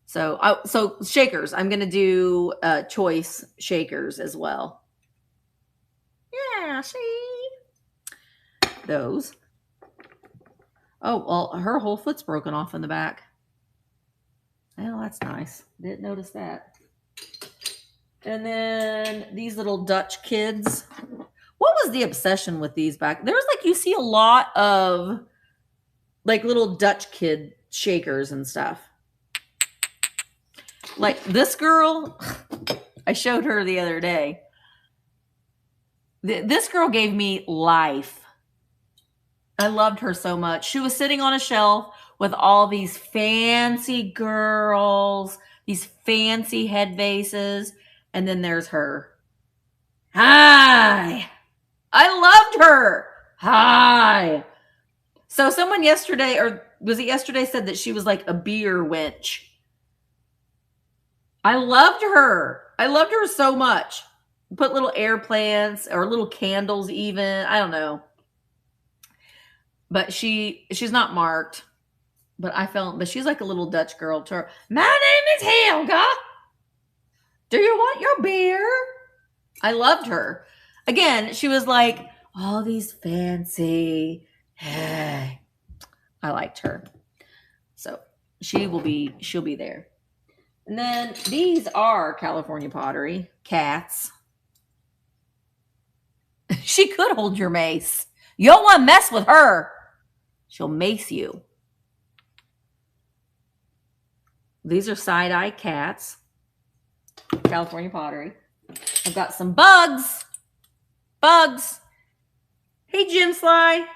[SPEAKER 1] So shakers. I'm going to do choice shakers as well. Yeah, see? Those. Oh, well, her whole foot's broken off in the back. Oh, that's nice. Didn't notice that. And then these little Dutch kids. What was the obsession with these back? There's like, you see a lot of like little Dutch kid shakers and stuff. Like this girl, I showed her the other day. This girl gave me life. I loved her so much. She was sitting on a shelf with all these fancy girls, these fancy head vases, and then there's her. Hi! I loved her! Hi! So someone yesterday, or was it yesterday, said that she was like a beer wench. I loved her. I loved her so much. Put little air plants or little candles even. I don't know. But she's not marked. But she's like a little Dutch girl to her. My name is Helga. Do you want your beer? I loved her. Again, she was like, all these fancy. I liked her. So she'll be there. And then these are California pottery. Cats. She could hold your mace. You don't want to mess with her. She'll mace you. These are side-eye cats. California pottery. I've got some bugs. Bugs. Hey, Jim Sly.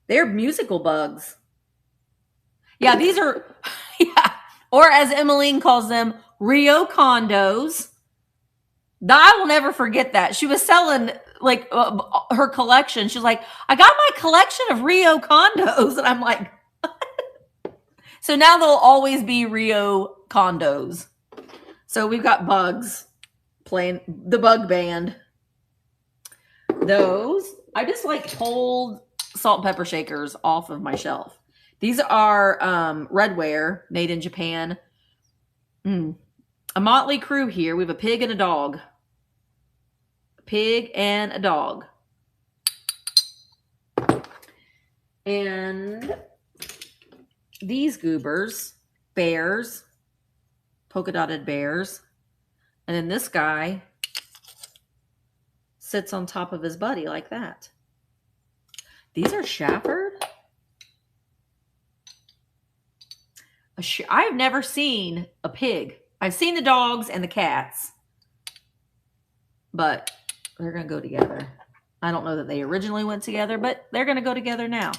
[SPEAKER 1] They're musical bugs. Yeah, these are, yeah, or as Emmeline calls them, Rio condos. I will never forget that. She was selling like her collection. She's like, I got my collection of Rio condos. And I'm like, so now they'll always be Rio condos. So we've got bugs playing the bug band. Those, I just like pulled salt and pepper shakers off of my shelf These are redware made in Japan. A motley crew here. We have a pig and a dog. A pig and a dog. And these goobers, bears, polka dotted bears. And then this guy sits on top of his buddy like that. These are Shafford. I've never seen a pig. I've seen the dogs and the cats, but they're going to go together. I don't know that they originally went together, but they're going to go together now.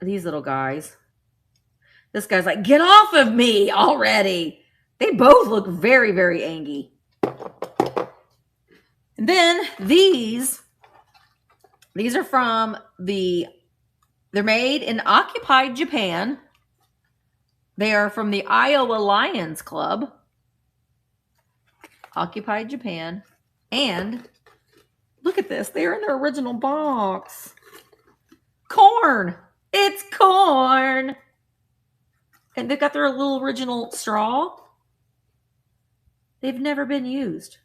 [SPEAKER 1] These little guys. This guy's like, get off of me already. They both look very, very angry. And then these are from they're made in occupied Japan. They are from the Iowa Lions Club. Occupied Japan. And look at this. They're in their original box. Corn. It's corn. And they've got their little original straw. They've never been used.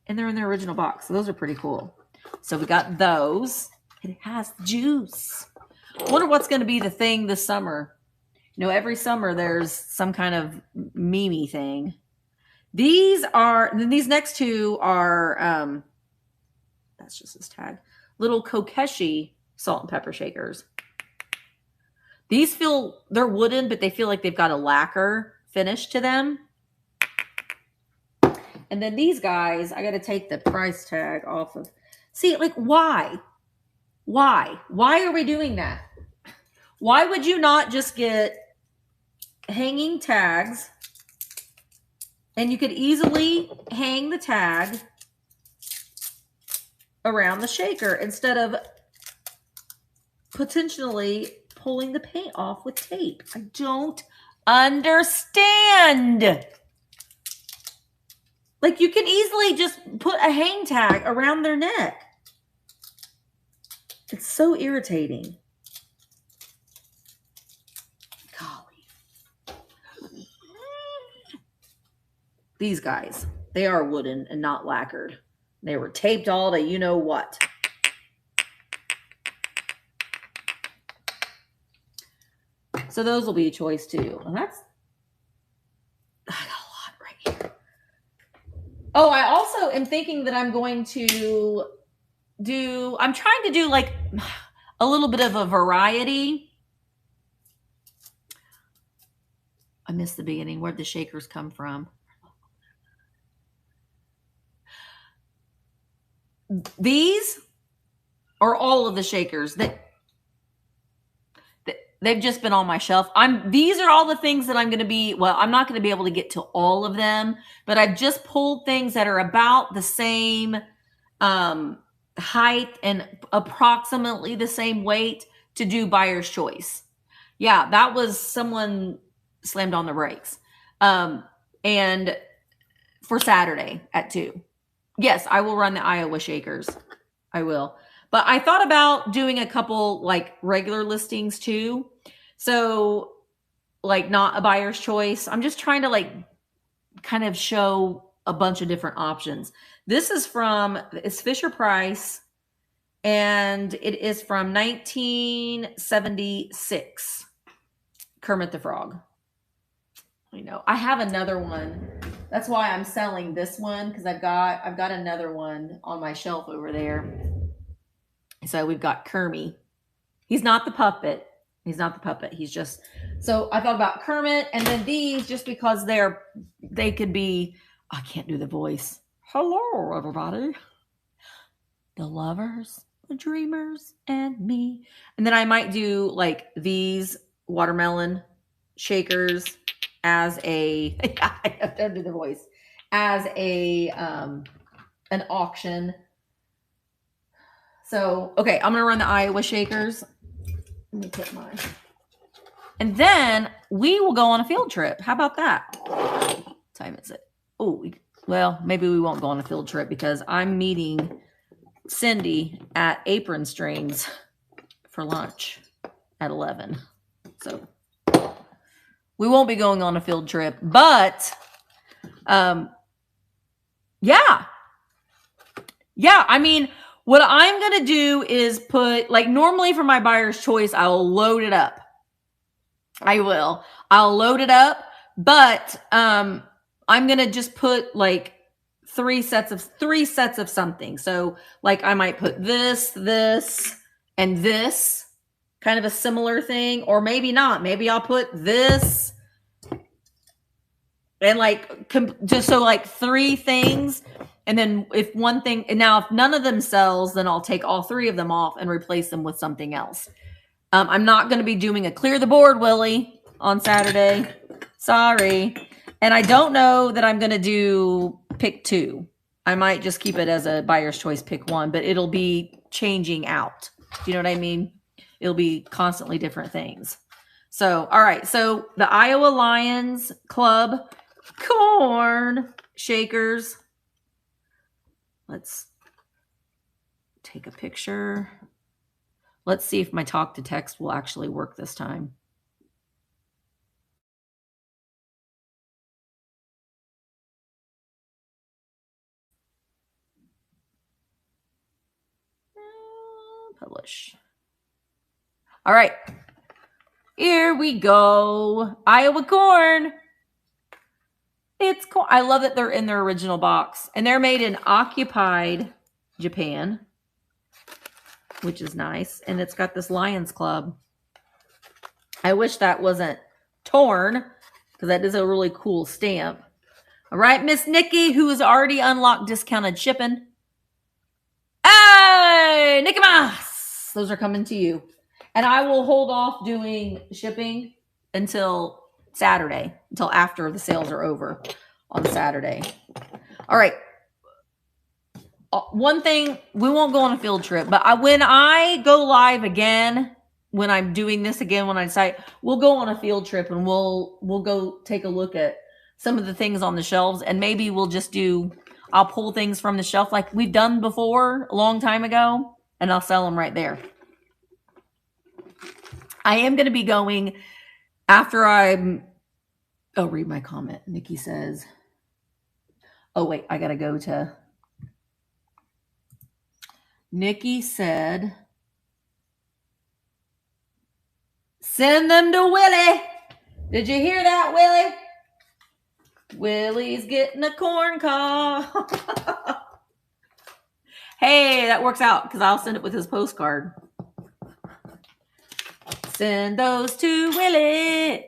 [SPEAKER 1] And they're in their original box. So those are pretty cool. So we got those. It has juice. I wonder what's going to be the thing this summer. You know, every summer there's some kind of meme thing. These next two are, that's just this tag, little Kokeshi salt and pepper shakers. These they're wooden, but they feel like they've got a lacquer finish to them. And then these guys, I got to take the price tag off of. See, like, why? Why are we doing that? Why would you not just get hanging tags and you could easily hang the tag around the shaker instead of potentially pulling the paint off with tape? I don't understand. Like, you can easily just put a hang tag around their neck. It's so irritating. Golly. These guys, they are wooden and not lacquered. They were taped all to you know what. So those will be a choice too. And I got a lot right here. Oh, I also am thinking that I'm going to I'm trying to do like a little bit of a variety. I missed the beginning. Where'd the shakers come from? These are all of the shakers that they've just been on my shelf. These are all the things that I'm going to be, well, I'm not going to be able to get to all of them, but I've just pulled things that are about the same height and approximately the same weight to do buyer's choice. Yeah, that was someone slammed on the brakes. And for Saturday at 2. Yes, I will run the Iowa shakers. I will. But I thought about doing a couple like regular listings too. So like not a buyer's choice. I'm just trying to like kind of show a bunch of different options. This is it's Fisher Price, and it is from 1976. Kermit the Frog. I know. I have another one. That's why I'm selling this one, because I've got another one on my shelf over there. So we've got Kermit. He's not the puppet. He's not the puppet. He's just, so I thought about Kermit, and then these just because they could be, I can't do the voice. Hello, everybody. The lovers, the dreamers, and me. And then I might do like these watermelon shakers as a, I have to do the voice, as a, an auction. So, okay, I'm going to run the Iowa shakers. Let me put mine. And then we will go on a field trip. How about that? What time is it? Oh, well, maybe we won't go on a field trip because I'm meeting Cindy at Apron Strings for lunch at 11. So we won't be going on a field trip, but yeah. I mean, what I'm going to do is put, like, normally for my buyer's choice, I'll load it up. I'll load it up, but I'm going to just put like three sets of something. So like I might put this, and this, kind of a similar thing, or maybe not. Maybe I'll put this and like just so like three things. And then if one thing, and now if none of them sells, then I'll take all three of them off and replace them with something else. I'm not going to be doing a clear the board, Willie, on Saturday. Sorry. And I don't know that I'm going to do pick 2. I might just keep it as a buyer's choice pick 1, but it'll be changing out. Do you know what I mean? It'll be constantly different things. So, all right. So the Iowa Lions Club corn shakers. Let's take a picture. Let's see if my talk to text will actually work this time. Publish. All right. Here we go. Iowa corn. It's cool. I love that they're in their original box. And they're made in occupied Japan, which is nice. And it's got this Lions Club. I wish that wasn't torn, because that is a really cool stamp. All right, Miss Nikki, who has already unlocked discounted shipping. Hey, Nikki Mas! Those are coming to you. And I will hold off doing shipping until Saturday, until after the sales are over on Saturday. All right. One thing, we won't go on a field trip, but when I go live again, when I'm doing this again, when I decide, we'll go on a field trip and we'll go take a look at some of the things on the shelves, and maybe we'll just I'll pull things from the shelf like we've done before a long time ago, and I'll sell them right there. I am going to be going after oh, read my comment. Nikki says, oh, wait, I got to go to. Nikki said, send them to Willie. Did you hear that, Willie? Willie's getting a corn cob. Hey, that works out because I'll send it with his postcard. Send those to Willie.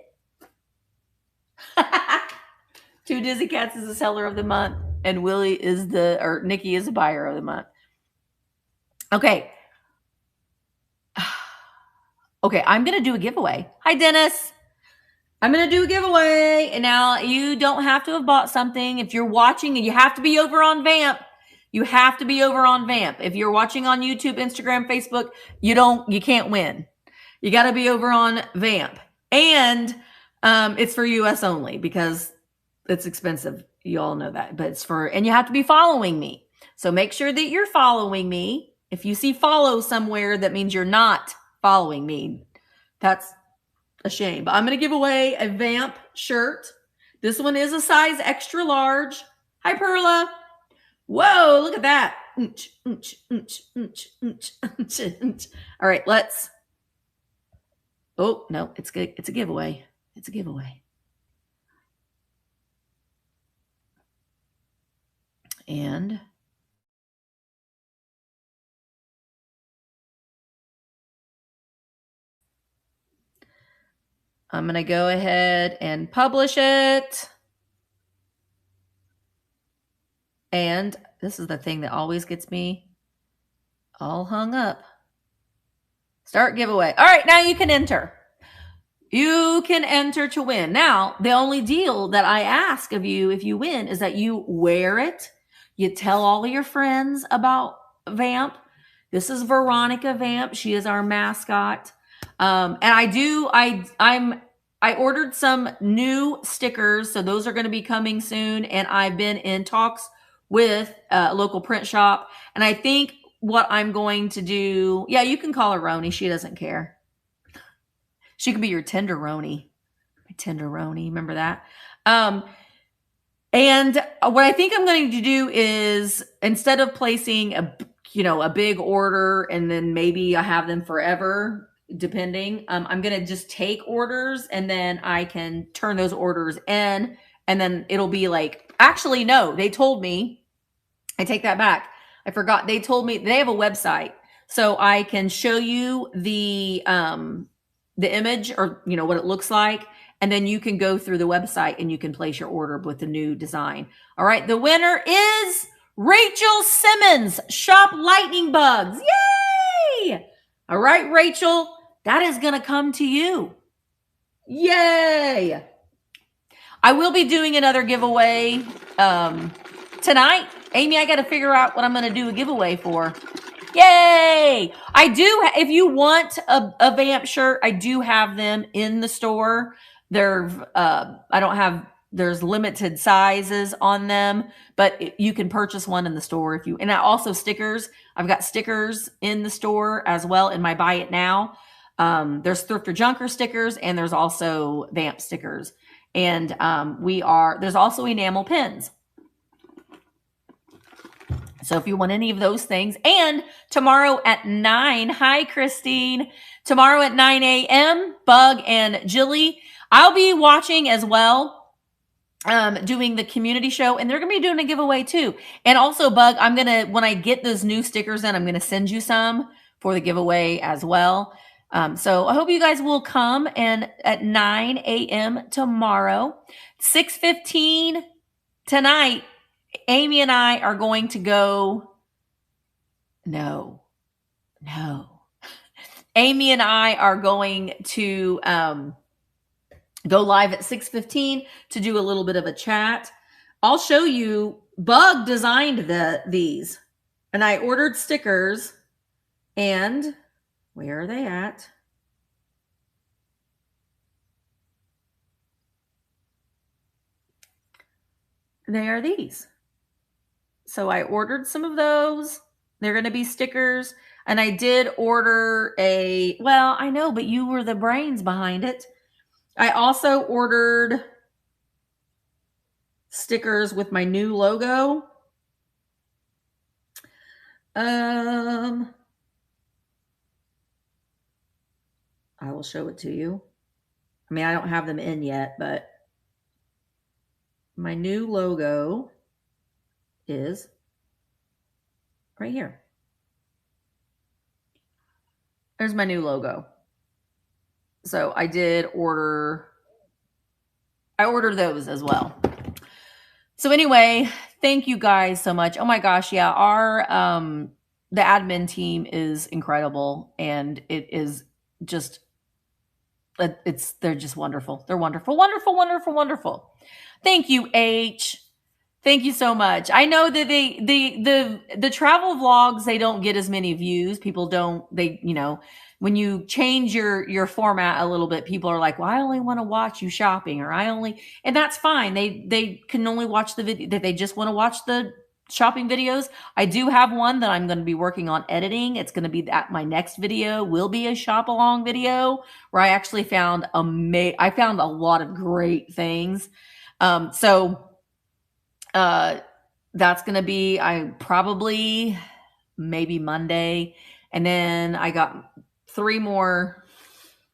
[SPEAKER 1] Two Dizzy Cats is the seller of the month, and Nikki is the buyer of the month. Okay. Okay, I'm going to do a giveaway. Hi, Dennis. I'm going to do a giveaway. And now you don't have to have bought something. If you're watching, and you have to be over on Vamp. You have to be over on Vamp. If you're watching on YouTube, Instagram, Facebook, you can't win. You got to be over on Vamp. And it's for US only because it's expensive. You all know that. But and you have to be following me. So make sure that you're following me. If you see follow somewhere, that means you're not following me. That's a shame. But I'm going to give away a Vamp shirt. This one is a size extra large. Hi, Perla. Whoa, look at that. All right, let's. Oh, no, it's good. It's a giveaway. It's a giveaway. And I'm going to go ahead and publish it. And this is the thing that always gets me all hung up. Start giveaway. All right, now you can enter. You can enter to win. Now, the only deal that I ask of you if you win is that you wear it. You tell all of your friends about Vamp. This is Veronica Vamp. She is our mascot. And I ordered some new stickers, so those are going to be coming soon. And I've been in talks with a local print shop. And I think what I'm going to do. Yeah, you can call her Roni. She doesn't care. She can be your tenderoni. My tenderoni. Remember that? And what I think I'm going to do is, instead of placing a big order and then maybe I have them forever, depending, I'm going to just take orders and then I can turn those orders in, and then it'll be like, actually, no, they told me, I take that back. I forgot. They told me they have a website, so I can show you the image, or what it looks like, and then you can go through the website and you can place your order with the new design. All right, the winner is Rachel Simmons, Shop Lightning Bugs. Yay! All right, Rachel, that is going to come to you. Yay! I will be doing another giveaway tonight. Amy, I got to figure out what I'm going to do a giveaway for. Yay! I do. If you want a Vamp shirt, I do have them in the store. They're I don't have. There's limited sizes on them, but you can purchase one in the store if you. And I also stickers. I've got stickers in the store as well in my Buy It Now. There's Thrifter Junker stickers, and there's also Vamp stickers. And there's also enamel pins. So if you want any of those things, and tomorrow at 9, hi, Christine. Tomorrow at 9 a.m., Bug and Jilly, I'll be watching as well, doing the community show, and they're going to be doing a giveaway too. And also, Bug, when I get those new stickers in, I'm going to send you some for the giveaway as well. So I hope you guys will come, and at 9 a.m. tomorrow, 6:15 tonight, Amy and I are going to go. No. Amy and I are going to go live at 6:15 to do a little bit of a chat. I'll show you. Bug designed these, and I ordered stickers. And where are they at? They are these. So I ordered some of those. They're going to be stickers. And I did order I know, but you were the brains behind it. I also ordered stickers with my new logo. I will show it to you. I mean, I don't have them in yet, but my new logo is right here. There's my new logo. So I ordered those as well. So anyway, thank you guys so much. Oh my gosh, yeah, the admin team is incredible, and it is just they're just wonderful. They're wonderful, wonderful, wonderful, wonderful. Thank you, H. Thank you so much. I know that the travel vlogs, they don't get as many views. People don't, when you change your format a little bit, people are like, well, I only want to watch you shopping, and that's fine. They can only watch the video, that they just want to watch the shopping videos. I do have one that I'm going to be working on editing. It's going to be that my next video will be a shop along video where I actually found I found a lot of great things. That's going to be, probably maybe Monday. And then I got 3 more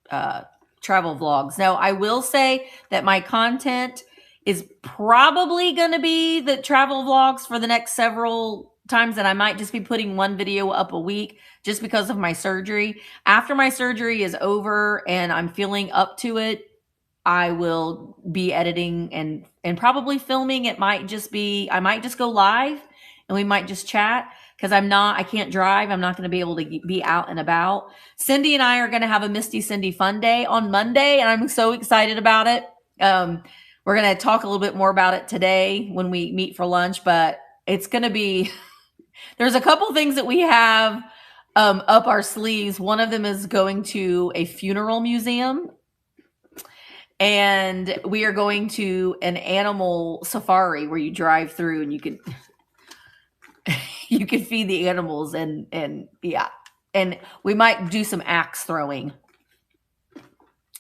[SPEAKER 1] travel vlogs. Now, I will say that my content is probably going to be the travel vlogs for the next several times, and I might just be putting 1 video up a week just because of my surgery. After my surgery is over and I'm feeling up to it, I will be editing and probably filming. I might just go live and we might just chat, because I can't drive. I'm not going to be able to be out and about. Cindy and I are going to have a Misty Cindy fun day on Monday, and I'm so excited about it. We're going to talk a little bit more about it today when we meet for lunch, but it's going to be, there's a couple things that we have up our sleeves. One of them is going to a funeral museum, and we are going to an animal safari where you drive through and you you could feed the animals and yeah. And we might do some axe throwing.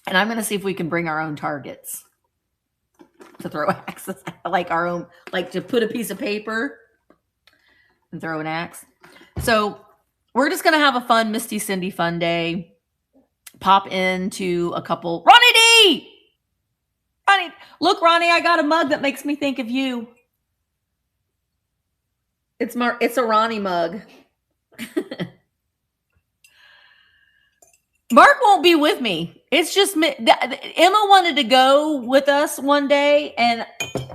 [SPEAKER 1] And I'm going to see if we can bring our own targets to throw axes, like our own, like to put a piece of paper and throw an axe. So we're just going to have a fun Misty Cindy fun day. Pop into a couple. Ronnie D! Ronnie, look, Ronnie, I got a mug that makes me think of you. It's a Ronnie mug. Mark won't be with me. It's just me. Emma wanted to go with us one day, and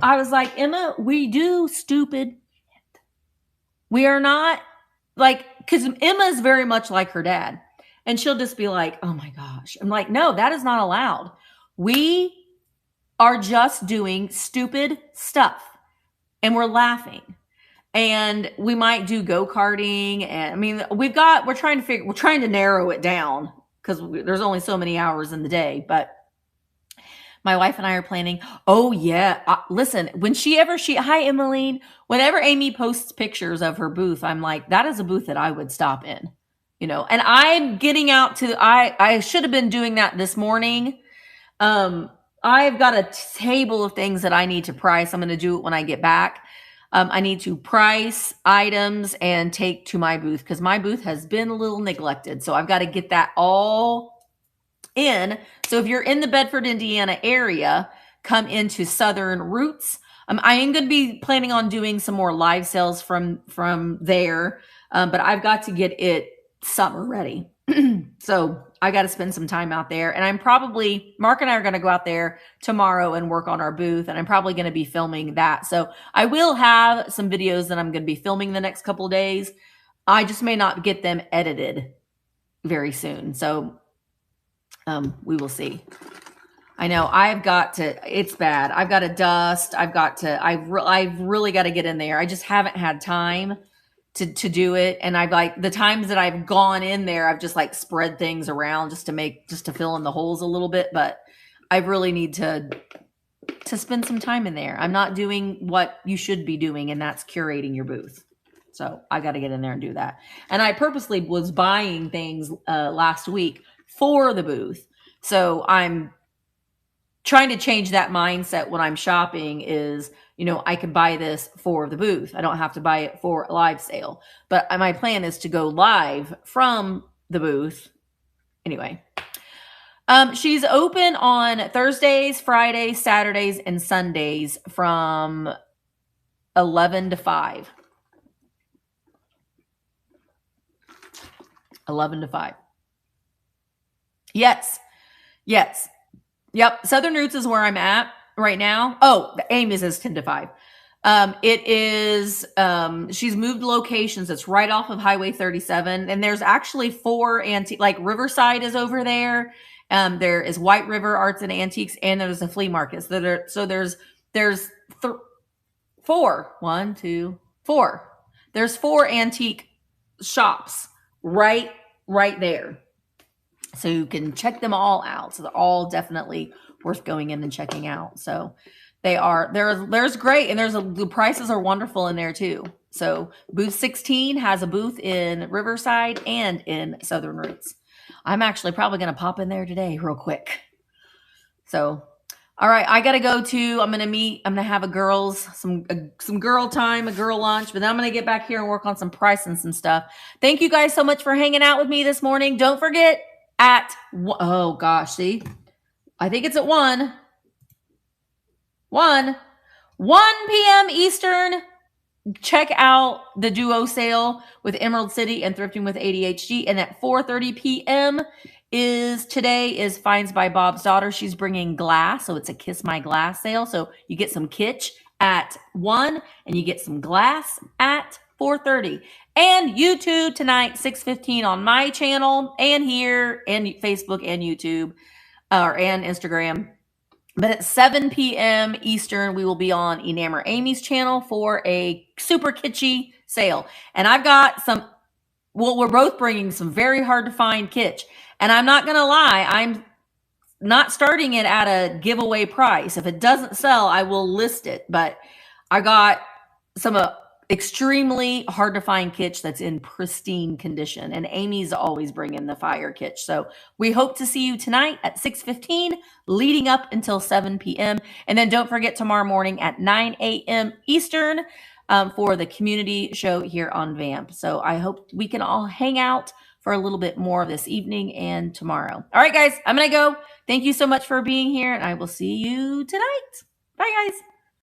[SPEAKER 1] I was like, Emma, we do stupid. We are not like, because Emma's very much like her dad, and she'll just be like, oh my gosh. I'm like, no, that is not allowed. We are just doing stupid stuff, and we're laughing. And we might do go-karting, and I mean, we're trying to narrow it down because there's only so many hours in the day. But my wife and I are planning. Oh yeah, listen. Hi Emmeline. Whenever Amy posts pictures of her booth, I'm like, that is a booth that I would stop in, And I'm getting out to. I should have been doing that this morning. I've got a table of things that I need to price. I'm going to do it when I get back. I need to price items and take to my booth because my booth has been a little neglected. So I've got to get that all in. So if you're in the Bedford, Indiana area, come into Southern Roots. I am going to be planning on doing some more live sales from there, but I've got to get it summer ready. So I got to spend some time out there, and Mark and I are going to go out there tomorrow and work on our booth, and I'm probably going to be filming that. So I will have some videos that I'm going to be filming the next couple of days. I just may not get them edited very soon. So we will see. I know it's bad. I've got to dust. I've really got to get in there. I just haven't had time to do it. And I've like the times that I've gone in there, I've just like spread things around just to fill in the holes a little bit. But I really need to spend some time in there. I'm not doing what you should be doing, and that's curating your booth. So I got to get in there and do that. And I purposely was buying things last week for the booth. So I'm trying to change that mindset when I'm shopping is, I could buy this for the booth. I don't have to buy it for a live sale. But my plan is to go live from the booth. Anyway, she's open on Thursdays, Fridays, Saturdays, and Sundays from 11 to 5. 11 to 5. Yes. Yep. Southern Roots is where I'm at right now. Oh, the aim is 10 to 5. It is, she's moved locations. It's right off of Highway 37. And there's actually 4 like Riverside is over there. There is White River Arts and Antiques, and there's a flea market. So there's 4. 1, 2, 4. There's 4 antique shops right there. So you can check them all out. So they're all definitely worth going in and checking out. So there's great. And the prices are wonderful in there too. So booth 16 has a booth in Riverside and in Southern Roots. I'm actually probably going to pop in there today real quick. So, all right, I got to go to, I'm going to have some girl time, a girl lunch, but then I'm going to get back here and work on some pricing and some stuff. Thank you guys so much for hanging out with me this morning. Don't forget oh gosh, see, I think it's at 1 p.m. Eastern. Check out the duo sale with Emerald City and Thrifting with ADHD. And at 4:30 p.m. today is Finds by Bob's daughter. She's bringing glass. So it's a Kiss My Glass sale. So you get some kitsch at 1 and you get some glass at 4:30. And YouTube tonight, 6:15 on my channel and here and Facebook and YouTube and Instagram. But at 7 p.m. Eastern, we will be on Enamour Amy's channel for a super kitschy sale. And I've got we're both bringing some very hard to find kitsch. And I'm not going to lie, I'm not starting it at a giveaway price. If it doesn't sell, I will list it. But I got some extremely hard to find kitsch that's in pristine condition. And Amy's always bringing the fire kitsch. So we hope to see you tonight at 6:15, leading up until 7 p.m. And then don't forget tomorrow morning at 9 a.m. Eastern for the community show here on Vamp. So I hope we can all hang out for a little bit more this evening and tomorrow. All right, guys, I'm going to go. Thank you so much for being here, and I will see you tonight. Bye, guys.